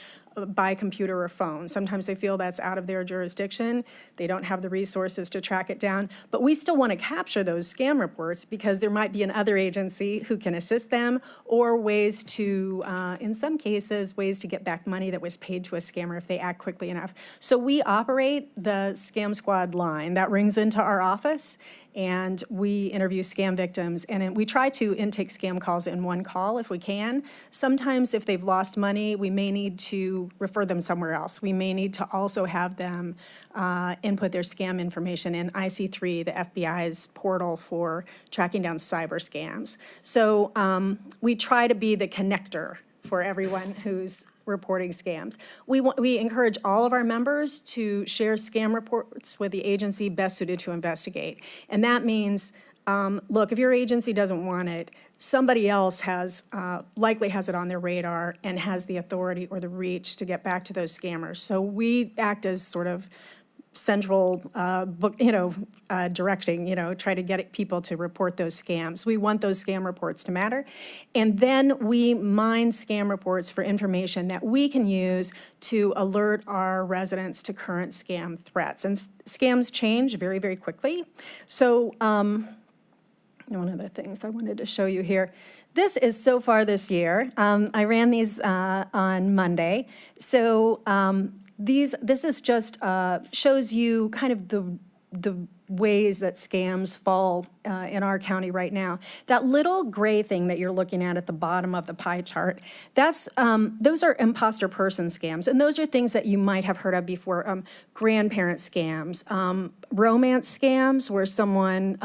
Speaker 13: by computer or phone. Sometimes they feel that's out of their jurisdiction. They don't have the resources to track it down. But we still want to capture those scam reports because there might be another agency who can assist them, or ways to, in some cases, ways to get back money that was paid to a scammer if they act quickly enough. So we operate the Scam Squad line. That rings into our office, and we interview scam victims, and we try to intake scam calls in one call if we can. Sometimes if they've lost money, we may need to refer them somewhere else. We may need to also have them input their scam information in IC3, the FBI's portal for tracking down cyber scams. So we try to be the connector for everyone who's reporting scams. We encourage all of our members to share scam reports with the agency best suited to investigate. And that means, look, if your agency doesn't want it, somebody else likely has it on their radar and has the authority or the reach to get back to those scammers. So we act as sort of central directing, try to get people to report those scams. We want those scam reports to matter. And then we mine scam reports for information that we can use to alert our residents to current scam threats. And scams change very, very quickly. So one of the things I wanted to show you here, this is so far this year. I ran these on Monday. So this is just shows you kind of the ways that scams fall in our county right now. That little gray thing that you're looking at the bottom of the pie chart, those are imposter person scams, and those are things that you might have heard of before. Grandparent scams, romance scams, where someone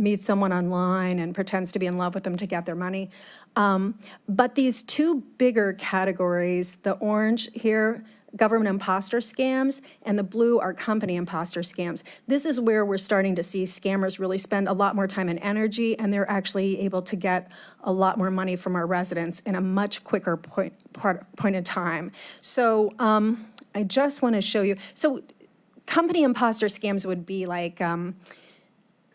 Speaker 13: meets someone online and pretends to be in love with them to get their money. But these 2 bigger categories, the orange here, government imposter scams, and the blue are company imposter scams. This is where we're starting to see scammers really spend a lot more time and energy, and they're actually able to get a lot more money from our residents in a much quicker point in time. So I just want to show you. So company imposter scams would be like,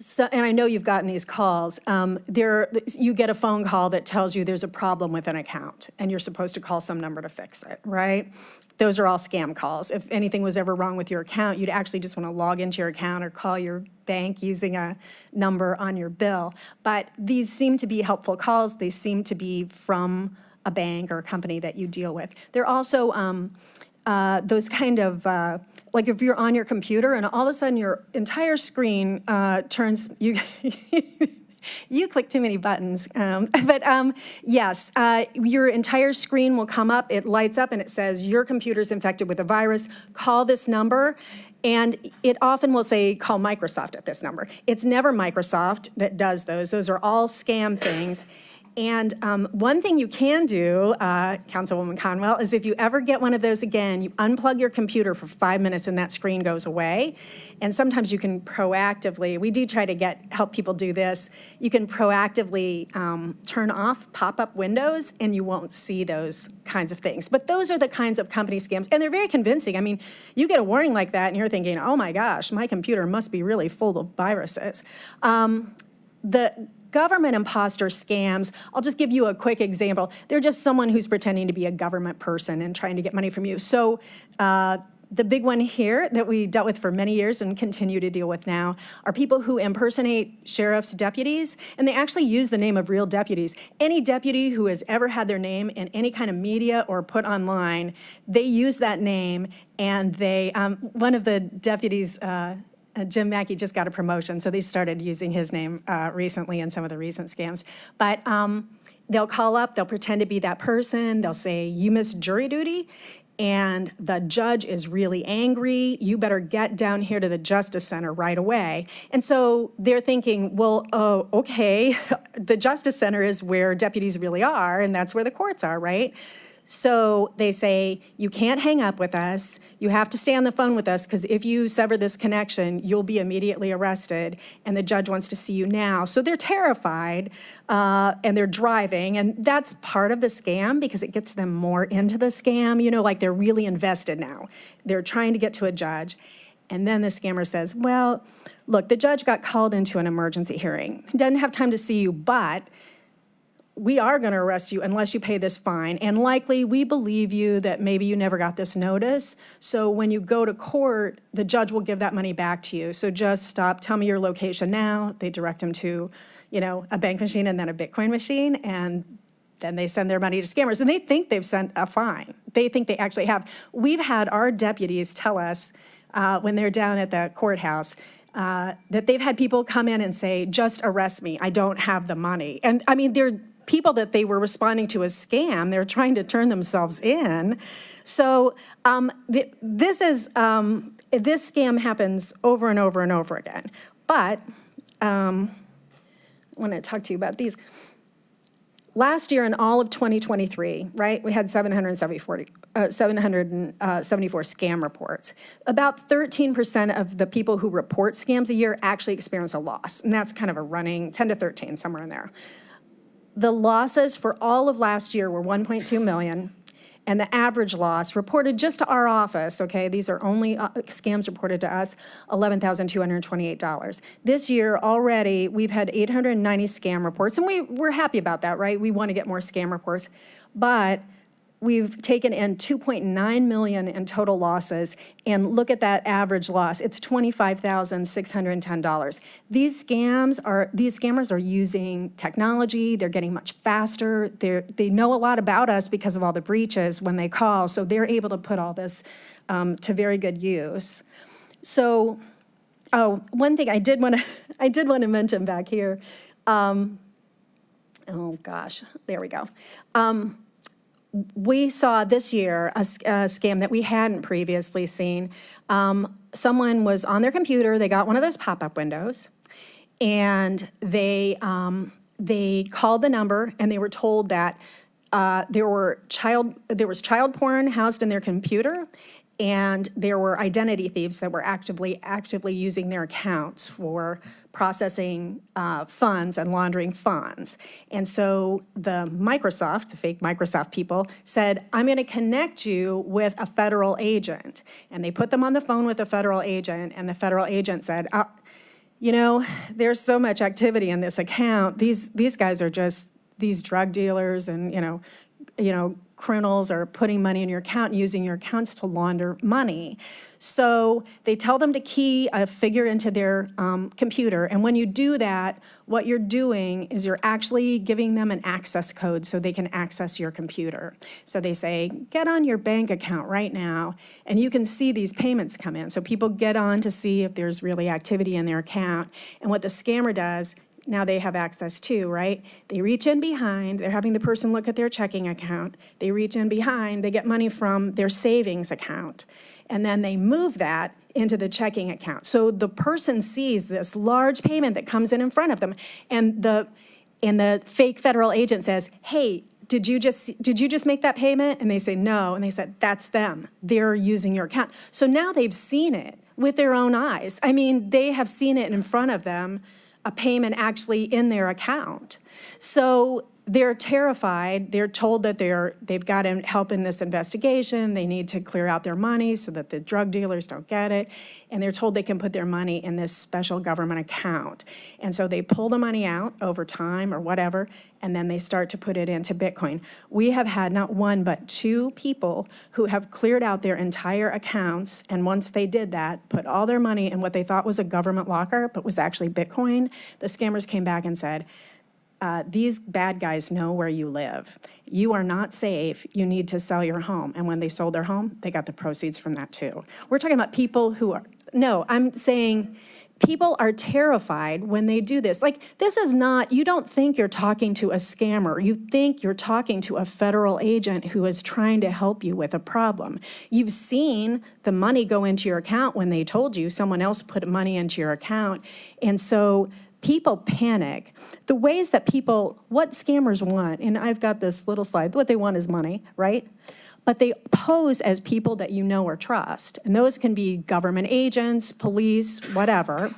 Speaker 13: so, and I know you've gotten these calls. You get a phone call that tells you there's a problem with an account, and you're supposed to call some number to fix it, right? Those are all scam calls. If anything was ever wrong with your account, you'd actually just want to log into your account or call your bank using a number on your bill. But these seem to be helpful calls. They seem to be from a bank or a company that you deal with. They're also those kind of, like if you're on your computer and all of a sudden your entire screen turns, you click too many buttons. Yes, your entire screen will come up, it lights up and it says, your computer's infected with a virus, call this number. And it often will say, call Microsoft at this number. It's never Microsoft that does those. Those are all scam things. And one thing you can do, Councilwoman Conwell, is if you ever get one of those again, you unplug your computer for 5 minutes and that screen goes away. And sometimes you can proactively, we do try to help people do this, you can proactively turn off pop-up windows and you won't see those kinds of things. But those are the kinds of company scams, and they're very convincing. I mean, you get a warning like that and you're thinking, oh my gosh, my computer must be really full of viruses. The government imposter scams, I'll just give you a quick example. They're just someone who's pretending to be a government person and trying to get money from you. So the big one here that we dealt with for many years and continue to deal with now are people who impersonate sheriff's deputies, and they actually use the name of real deputies. Any deputy who has ever had their name in any kind of media or put online, they use that name, and they, one of the deputies, Jim Mackey just got a promotion, so they started using his name recently in some of the recent scams. But they'll call up, they'll pretend to be that person, they'll say, you missed jury duty, and the judge is really angry, you better get down here to the Justice Center right away. And so they're thinking, well, oh, okay, the Justice Center is where deputies really are, and that's where the courts are, right? So they say, you can't hang up with us. You have to stay on the phone with us because if you sever this connection, you'll be immediately arrested and the judge wants to see you now. So they're terrified and they're driving. And that's part of the scam because it gets them more into the scam. You know, like they're really invested now. They're trying to get to a judge. And then the scammer says, well, look, the judge got called into an emergency hearing. He doesn't have time to see you, but we are going to arrest you unless you pay this fine. And likely, we believe you that maybe you never got this notice. So when you go to court, the judge will give that money back to you. So just stop, tell me your location now. They direct him to, you know, a bank machine and then a Bitcoin machine. And then they send their money to scammers. And they think they've sent a fine. They think they actually have. We've had our deputies tell us when they're down at the courthouse that they've had people come in and say, just arrest me. I don't have the money. And I mean, they're people that they were responding to as scam. They're trying to turn themselves in. So this scam happens over and over and over again. But I want to talk to you about these. Last year in all of 2023, right, we had 774 scam reports. About 13% of the people who report scams a year actually experience a loss. And that's kind of a running 10 to 13, somewhere in there. The losses for all of last year were 1.2 million, and the average loss reported just to our office, okay, these are only scams reported to us, $11,228. This year already, we've had 890 scam reports, and we're happy about that, right? We want to get more scam reports, but we've taken in 2.9 million in total losses, and look at that average loss. It's $25,610. These scammers are using technology. They're getting much faster. They know a lot about us because of all the breaches when they call, so they're able to put all this to very good use. So, one thing I did want to mention back here. Oh gosh, there we go. We saw this year a scam that we hadn't previously seen. Someone was on their computer, they got one of those pop-up windows, and they called the number and they were told that there was child porn housed in their computer, and there were identity thieves that were actively using their accounts for processing funds and laundering funds. And so the fake Microsoft people said, I'm going to connect you with a federal agent. And they put them on the phone with a federal agent, and the federal agent said, you know, there's so much activity in this account. These guys are just these drug dealers, and you know, criminals are putting money in your account and using your accounts to launder money. So they tell them to key a figure into their computer. And when you do that, what you're doing is you're actually giving them an access code so they can access your computer. So they say, get on your bank account right now, and you can see these payments come in. So people get on to see if there's really activity in their account. And what the scammer does, now they have access to, right? They reach in behind, they're having the person look at their checking account. They reach in behind, they get money from their savings account, and then they move that into the checking account. So the person sees this large payment that comes in front of them, and the fake federal agent says, hey, did you just make that payment? And they say, no. And they said, that's them. They're using your account. So now they've seen it with their own eyes. I mean, they have seen it in front of them, a payment actually in their account. So they're terrified. They're told that they've got to help in this investigation. They need to clear out their money so that the drug dealers don't get it. And they're told they can put their money in this special government account. And so they pull the money out over time or whatever, and then they start to put it into Bitcoin. We have had not one, but two people who have cleared out their entire accounts, and once they did that, put all their money in what they thought was a government locker, but was actually Bitcoin. The scammers came back and said, these bad guys know where you live. You are not safe. You need to sell your home. And when they sold their home, they got the proceeds from that too. We're talking about people who are, no, I'm saying people are terrified when they do this. Like, this is not, you don't think you're talking to a scammer. You think you're talking to a federal agent who is trying to help you with a problem. You've seen the money go into your account when they told you someone else put money into your account. And so people panic. The ways that what scammers want, and I've got this little slide, what they want is money, right? But they pose as people that you know or trust. And those can be government agents, police, whatever.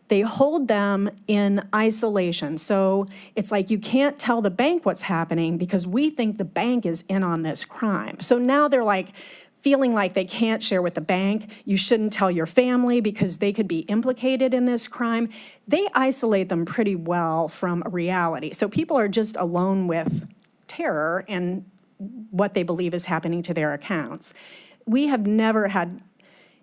Speaker 13: They hold them in isolation. So it's like you can't tell the bank what's happening because we think the bank is in on this crime. So now they're like feeling like they can't share with the bank. You shouldn't tell your family because they could be implicated in this crime. They isolate them pretty well from reality. So people are just alone with terror and what they believe is happening to their accounts. We have never had,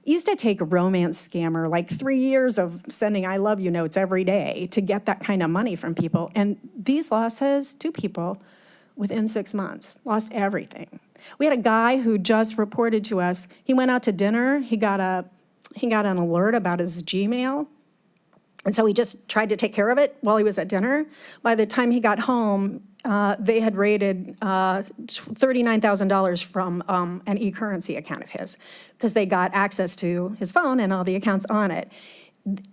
Speaker 13: it used to take a romance scammer like 3 years of sending I love you notes every day to get that kind of money from people. And these losses, 2 people within 6 months, lost everything. We had a guy who just reported to us, he went out to dinner, he got an alert about his Gmail, and so he just tried to take care of it while he was at dinner. By the time he got home, they had raided $39,000 from an e-currency account of his because they got access to his phone and all the accounts on it.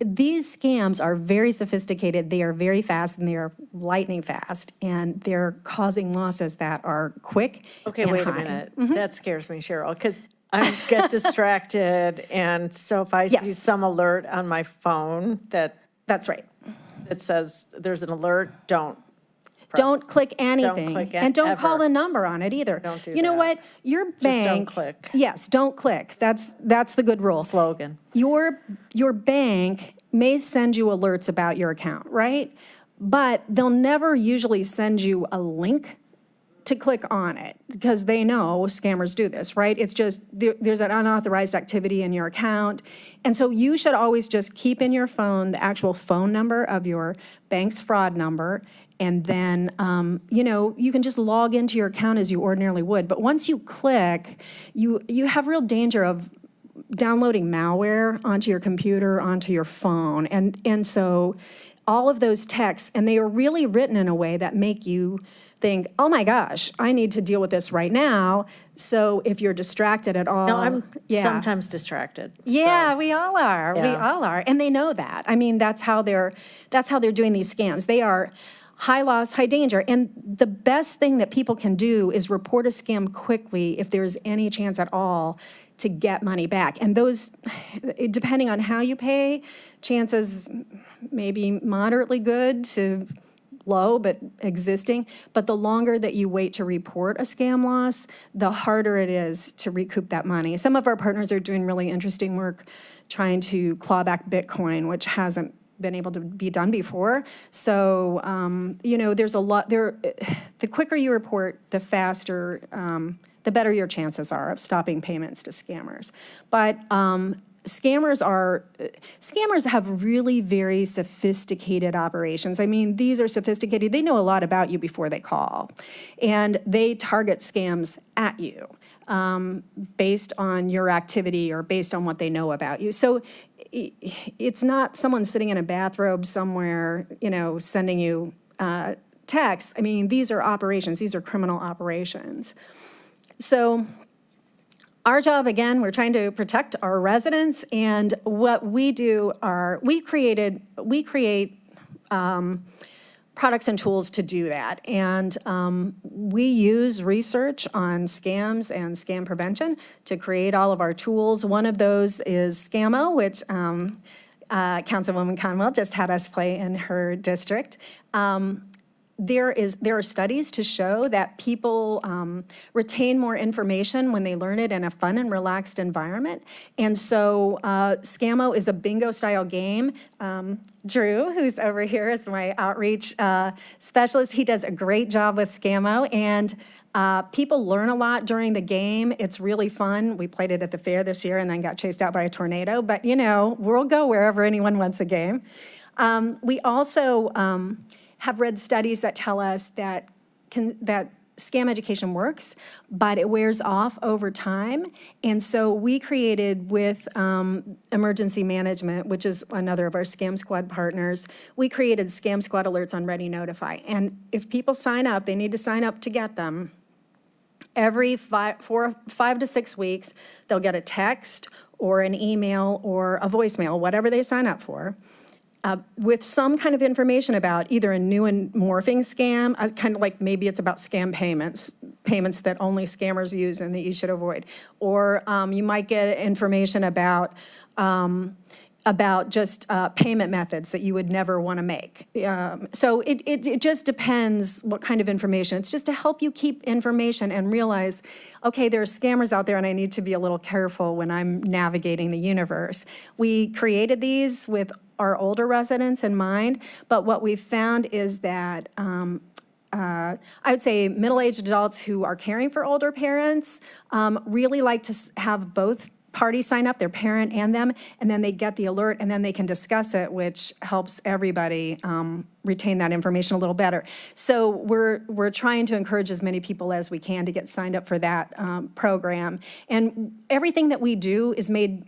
Speaker 13: These scams are very sophisticated, they are very fast, and they are lightning fast, and they're causing losses that are quick
Speaker 1: Okay,
Speaker 13: and
Speaker 1: wait a
Speaker 13: high.
Speaker 1: minute. That scares me, Cheryl, because I get distracted, and so if I see
Speaker 13: Yes.
Speaker 1: some alert on my phone
Speaker 13: That's right.
Speaker 1: that says there's an alert, don't.
Speaker 13: Don't click anything.
Speaker 1: click
Speaker 13: And don't call
Speaker 1: ever.
Speaker 13: the number on it either.
Speaker 1: Don't do
Speaker 13: You know
Speaker 1: that.
Speaker 13: what? Your bank.
Speaker 1: don't click.
Speaker 13: Yes, don't click. That's the good rule.
Speaker 1: Slogan.
Speaker 13: Your bank may send you alerts about your account, right? But they'll never usually send you a link to click on it because they know scammers do this, right? It's just there's an unauthorized activity in your account. And so you should always just keep in your phone the actual phone number of your bank's fraud number. And then, you can just log into your account as you ordinarily would. But once you click, you have real danger of downloading malware onto your computer, onto your phone. And so all of those texts, and they are really written in a way that make you think, oh my gosh, I need to deal with this right now. So if you're distracted at all.
Speaker 1: No, I'm
Speaker 13: yeah.
Speaker 1: sometimes distracted.
Speaker 13: Yeah, we all are. We
Speaker 1: Yeah.
Speaker 13: all are. And they know that. I mean, that's how they're doing these scams. They are high loss, high danger. And the best thing that people can do is report a scam quickly if there's any chance at all to get money back. And those, depending on how you pay, chances may be moderately good to low, but existing. But the longer that you wait to report a scam loss, the harder it is to recoup that money. Some of our partners are doing really interesting work trying to claw back Bitcoin, which hasn't been able to be done before. So, there's a lot there. The quicker you report, the faster, the better your chances are of stopping payments to scammers. But scammers have really very sophisticated operations. I mean, these are sophisticated. They know a lot about you before they call. And they target scams at you based on your activity or based on what they know about you. So it's not someone sitting in a bathrobe somewhere, sending you texts. I mean, these are operations. These are criminal operations. So our job, again, we're trying to protect our residents, and what we do we create products and tools to do that. And we use research on scams and scam prevention to create all of our tools. One of those is Scammo, which Councilwoman Conwell just had us play in her district. There are studies to show that people retain more information when they learn it in a fun and relaxed environment. And so Scammo is a bingo-style game. Drew, who's over here, is my outreach specialist. He does a great job with Scammo, and people learn a lot during the game. It's really fun. We played it at the fair this year and then got chased out by a tornado, but we'll go wherever anyone wants a game. We also have read studies that tell us that scam education works, but it wears off over time. And so we created with Emergency Management, which is another of our Scam Squad partners, we created Scam Squad alerts on Ready Notify. And if people sign up, they need to sign up to get them. Every 5 to 6 weeks, they'll get a text or an email or a voicemail, whatever they sign up for. with some kind of information about either a new and morphing scam, kind of like maybe it's about scam payments that only scammers use and that you should avoid. Or you might get information about just payment methods that you would never want to make. So it just depends what kind of information. It's just to help you keep information and realize, okay, there are scammers out there and I need to be a little careful when I'm navigating the universe. We created these with our older residents in mind, but what we've found is that I would say middle-aged adults who are caring for older parents really like to have both parties sign up, their parent and them, and then they get the alert and then they can discuss it, which helps everybody retain that information a little better. So we're trying to encourage as many people as we can to get signed up for that program. And everything that we do is made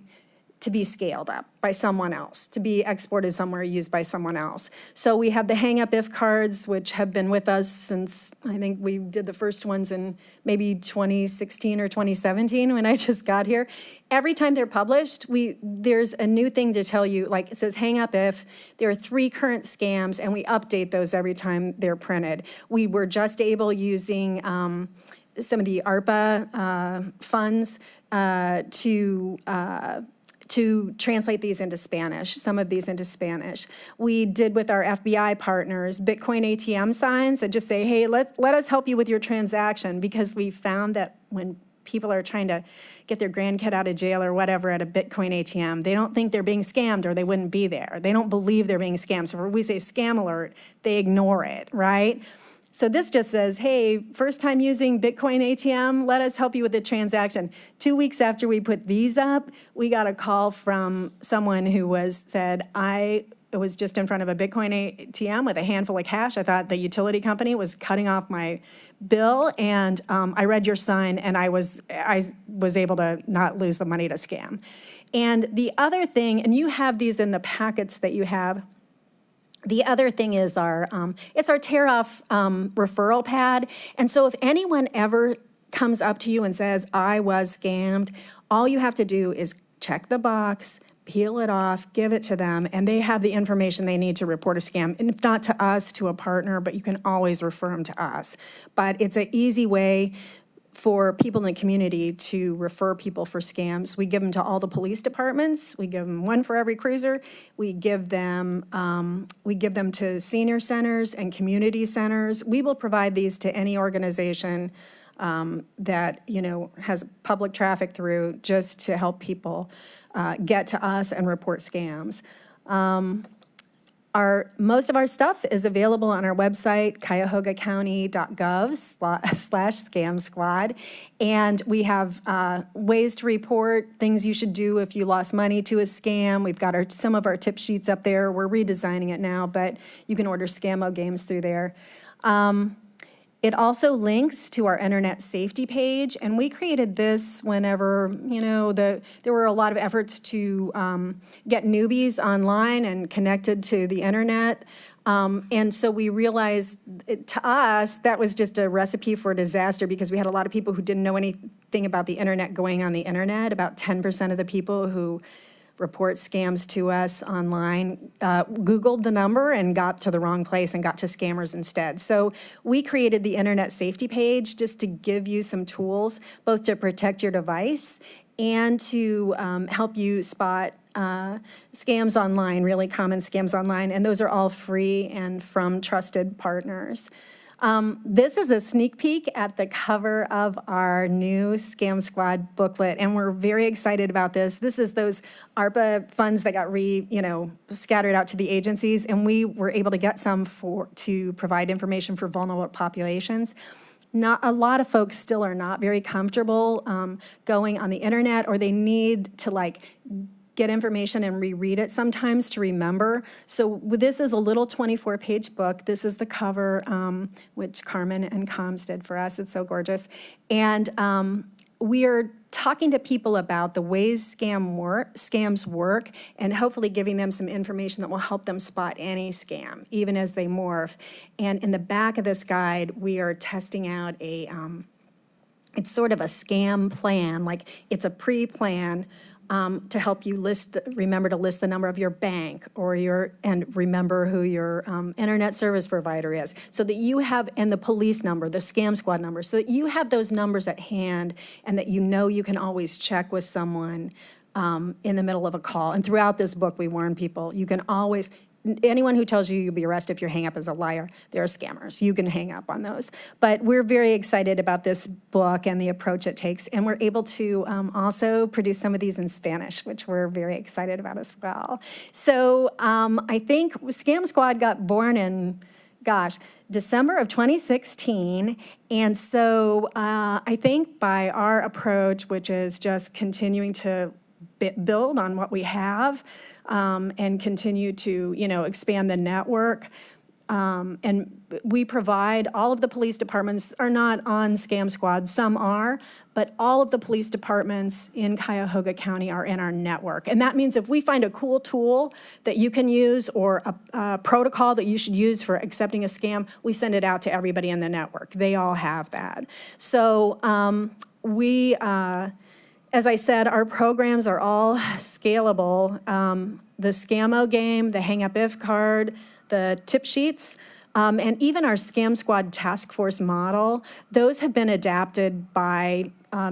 Speaker 13: to be scaled up by someone else, to be exported somewhere, used by someone else. So we have the Hang Up If cards, which have been with us since, I think we did the first ones in maybe 2016 or 2017 when I just got here. Every time they're published, there's a new thing to tell you, like it says Hang Up If. There are 3 current scams, and we update those every time they're printed. We were just able, using some of the ARPA funds, to translate these into Spanish, some of these into Spanish. We did with our FBI partners Bitcoin ATM signs that just say, hey, let us help you with your transaction, because we found that when people are trying to get their grandkid out of jail or whatever at a Bitcoin ATM, they don't think they're being scammed or they wouldn't be there. They don't believe they're being scammed. So when we say scam alert, they ignore it, right? So this just says, hey, first time using Bitcoin ATM, let us help you with the transaction. 2 weeks after we put these up, we got a call from someone who said, I was just in front of a Bitcoin ATM with a handful of cash. I thought the utility company was cutting off my bill, and I read your sign, and I was able to not lose the money to scam. And the other thing, and you have these in the packets that you have, the other thing is it's our tear off referral pad. And so if anyone ever comes up to you and says, I was scammed, all you have to do is check the box, peel it off, give it to them, and they have the information they need to report a scam. And if not to us, to a partner, but you can always refer them to us. But it's an easy way for people in the community to refer people for scams. We give them to all the police departments. We give them one for every cruiser. We give them to senior centers and community centers. We will provide these to any organization that has public traffic through, just to help people get to us and report scams. Most of our stuff is available on our website, cuyahogacounty.gov/scam squad. And we have ways to report, things you should do if you lost money to a scam. We've got some of our tip sheets up there. We're redesigning it now, but you can order Scammo games through there. It also links to our internet safety page, and we created this whenever, there were a lot of efforts to get newbies online and connected to the internet. And so we realized, to us, that was just a recipe for disaster, because we had a lot of people who didn't know anything about the internet going on the internet. About 10% of the people who report scams to us online Googled the number and got to the wrong place and got to scammers instead. So we created the internet safety page just to give you some tools, both to protect your device and to help you spot scams online, really common scams online. And those are all free and from trusted partners. This is a sneak peek at the cover of our new Scam Squad booklet, and we're very excited about this. This is those ARPA funds that got scattered out to the agencies, and we were able to get some to provide information for vulnerable populations. Not a lot of folks still are not very comfortable going on the internet, or they need to get information and reread it sometimes to remember. So this is a little 24-page book. This is the cover, which Carmen and Coms did for us. It's so gorgeous. And we are talking to people about the ways scams work, and hopefully giving them some information that will help them spot any scam, even as they morph. And in the back of this guide, we are testing out it's sort of a scam plan, it's a pre-plan to help you remember to list the number of your bank and remember who your internet service provider is, so that you have, and the police number, the Scam Squad number, so that you have those numbers at hand and that you know you can always check with someone in the middle of a call. And throughout this book, we warn people, you can always, anyone who tells you you'll be arrested if you hang up is a liar. They're scammers. You can hang up on those. But we're very excited about this book and the approach it takes. And we're able to also produce some of these in Spanish, which we're very excited about as well. So I think Scam Squad got born in, December of 2016. And so I think by our approach, which is just continuing to build on what we have, and continue to, expand the network. And we provide, all of the police departments are not on Scam Squad, some are, but all of the police departments in Cuyahoga County are in our network. And that means if we find a cool tool that you can use or a protocol that you should use for accepting a scam, we send it out to everybody in the network. They all have that. So as I said, our programs are all scalable. The Scammo game, the Hang Up If card, the tip sheets, and even our Scam Squad task force model, those have been adapted by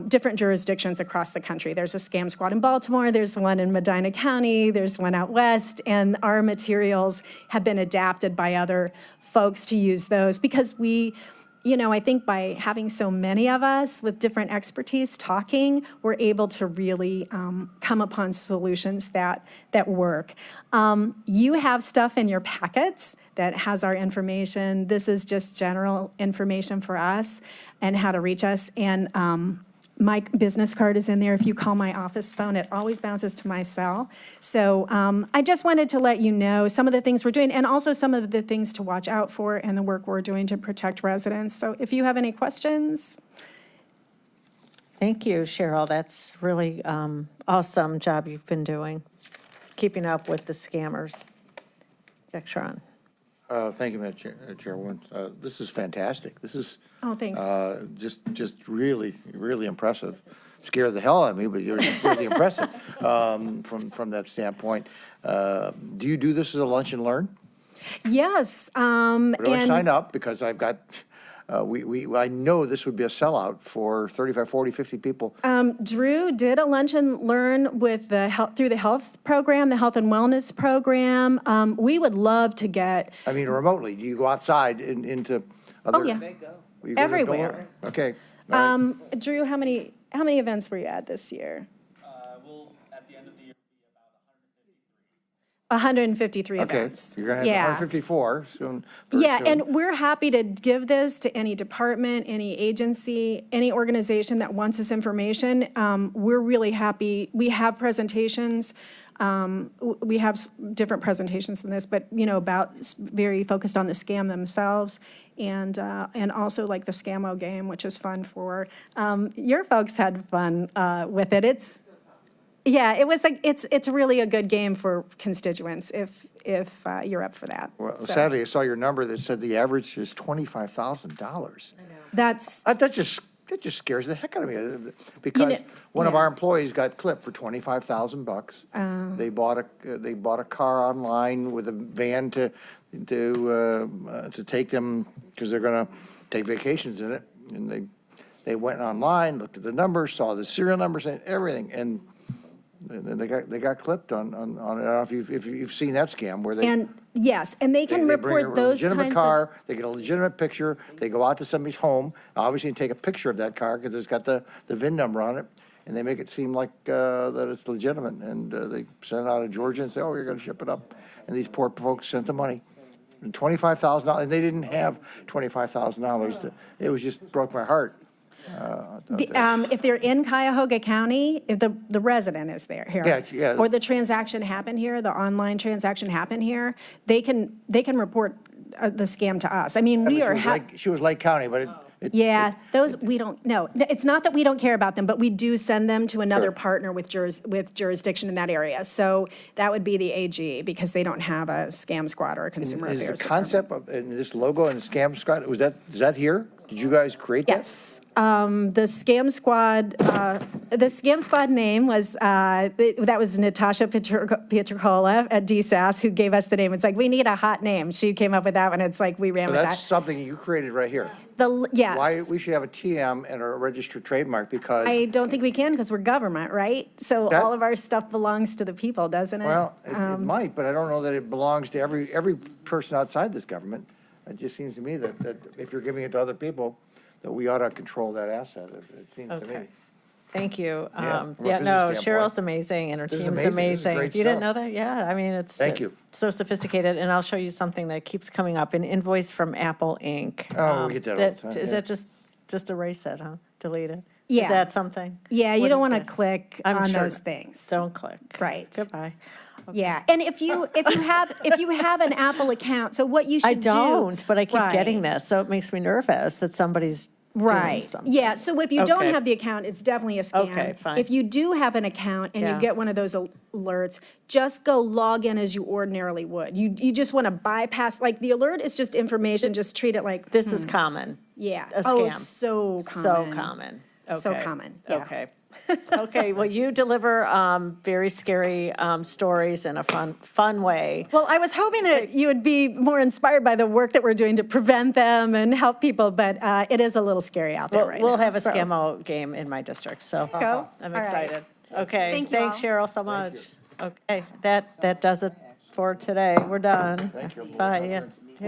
Speaker 13: different jurisdictions across the country. There's a Scam Squad in Baltimore, there's one in Medina County, there's one out west, and our materials have been adapted by other folks to use those because I think by having so many of us with different expertise talking, we're able to really come upon solutions that work. You have stuff in your packets that has our information. This is just general information for us and how to reach us. And my business card is in there. If you call my office phone, it always bounces to my cell. So I just wanted to let you know some of the things we're doing and also some of the things to watch out for and the work we're doing to protect residents. So if you have any questions.
Speaker 1: Thank you, Cheryl. That's really awesome job you've been doing, keeping up with the scammers. Jack Sharon.
Speaker 6: Thank you, Madam Chairwoman. This is fantastic. This is
Speaker 13: thanks.
Speaker 6: Just really, really impressive. Scared the hell out of me, but you're really impressive from that standpoint. Do you do this as a lunch and learn?
Speaker 13: Yes.
Speaker 6: Where do I sign up? Because I've got, I know this would be a sellout for 35, 40, 50 people.
Speaker 13: Drew did a lunch and learn with through the health program, the health and wellness program. We would love to get.
Speaker 6: I mean, remotely. Do you go outside into other?
Speaker 13: Oh, yeah.
Speaker 6: You go
Speaker 13: Everywhere.
Speaker 6: Okay. All right.
Speaker 13: Drew, how many events were you at this year?
Speaker 14: We'll, at the end of the year, be about
Speaker 13: 153
Speaker 6: okay.
Speaker 13: events.
Speaker 6: You're going to have 154 soon.
Speaker 13: Yeah,
Speaker 6: soon.
Speaker 13: and we're happy to give this to any department, any agency, any organization that wants this information. We're really happy. We have presentations. We have different presentations in this, but about very focused on the scam themselves, and also like the Scammo game, which is fun for your folks had fun with it. It's really a good game for constituents if you're up for that.
Speaker 6: Well, sadly, I saw your number that said the average is $25,000.
Speaker 13: That's
Speaker 6: That just scares the heck out of me because one of our employees got clipped for $25,000. They bought a car online with a van to take them because they're going to take vacations in it, and they went online, looked at the numbers, saw the serial numbers and everything, and they got clipped on I don't know if you've seen that scam where they.
Speaker 13: Yes, and they can report those kinds of.
Speaker 6: They bring a legitimate car, they get a legitimate picture, they go out to somebody's home, obviously take a picture of that car because it's got the VIN number on it, and they make it seem like that it's legitimate, and they send it out of Georgia and say, oh, you're going to ship it up. And these poor folks sent the money. And $25,000, and they didn't have $25,000. It was just broke my heart.
Speaker 13: If they're in Cuyahoga County, if the resident is there here,
Speaker 6: yeah.
Speaker 13: or the transaction happened here, the online transaction happened here, they can report the scam to us. I mean, we are.
Speaker 6: She was Lake County, but
Speaker 13: those we don't know. It's not that we don't care about them, but we do send them to another partner with jurisdiction in that area. So that would be the AG because they don't have a Scam Squad or a Consumer Affairs.
Speaker 6: Is the concept of this logo and Scam Squad is that here? Did you guys create that?
Speaker 13: Yes. the Scam Squad, name was, that was Natasha Pietrocola at DSAS who gave us the name. It's like, we need a hot name. She came up with that one. It's like, we ran
Speaker 6: So
Speaker 13: with
Speaker 6: that's
Speaker 13: that.
Speaker 6: something you created right here.
Speaker 13: Yes.
Speaker 6: Why, we should have a TM and a registered trademark because,
Speaker 13: I don't think we can because we're government, right? So
Speaker 6: That-
Speaker 13: all of our stuff belongs to the people, doesn't it?
Speaker 6: well, it might, but I don't know that it belongs to every person outside this government. It just seems to me that if you're giving it to other people, that we ought to control that asset, it seems to me.
Speaker 1: Okay. Thank you.
Speaker 6: Yeah, from a
Speaker 1: Yeah,
Speaker 6: business
Speaker 1: no,
Speaker 6: standpoint.
Speaker 1: Cheryl's amazing, and her
Speaker 6: This is
Speaker 1: team's
Speaker 6: amazing. This is
Speaker 1: amazing.
Speaker 6: great
Speaker 1: You didn't know
Speaker 6: stuff.
Speaker 1: that? Yeah, I mean, it's.
Speaker 6: Thank you.
Speaker 1: So sophisticated, and I'll show you something that keeps coming up, an invoice from Apple Inc.
Speaker 6: Oh, we get that all the time,
Speaker 1: Is
Speaker 6: yeah.
Speaker 1: that just erase it, huh? Delete it?
Speaker 13: Yeah.
Speaker 1: Is that something?
Speaker 13: Yeah, you
Speaker 1: What
Speaker 13: don't
Speaker 1: is
Speaker 13: want to
Speaker 1: that?
Speaker 13: click
Speaker 1: I'm
Speaker 13: on
Speaker 1: sure
Speaker 13: those
Speaker 1: not.
Speaker 13: things.
Speaker 1: Don't click.
Speaker 13: Right.
Speaker 1: Goodbye.
Speaker 13: Yeah, and if you have an Apple account, so what you should
Speaker 1: I
Speaker 13: do.
Speaker 1: don't, but I keep
Speaker 13: Right.
Speaker 1: getting this, so it makes me nervous that somebody's doing
Speaker 13: Right,
Speaker 1: something.
Speaker 13: yeah, so if you don't
Speaker 1: Okay.
Speaker 13: have the account, it's definitely a scam.
Speaker 1: Okay, fine.
Speaker 13: If you do have an account and
Speaker 1: Yeah.
Speaker 13: you get one of those alerts, just go log in as you ordinarily would. You just want to bypass, like, the alert is just information, just treat it like.
Speaker 1: This is common.
Speaker 13: Yeah.
Speaker 1: a
Speaker 13: Oh,
Speaker 1: scam.
Speaker 13: so common.
Speaker 1: So common.
Speaker 13: So
Speaker 1: Okay.
Speaker 13: common, yeah.
Speaker 1: Okay. Okay, well, you deliver very scary stories in a fun way.
Speaker 13: Well, I was hoping that you would be more inspired by the work that we're doing to prevent them and help people, but it is a little scary out there right now.
Speaker 1: We'll have a
Speaker 13: so-
Speaker 1: scammo game in my district, so
Speaker 13: Go.
Speaker 1: I'm
Speaker 13: All right.
Speaker 1: excited. Okay,
Speaker 13: Thank you
Speaker 1: thanks
Speaker 13: all.
Speaker 1: Cheryl so much. Okay, that does it for today. We're done. Thank you. Bye. Yeah.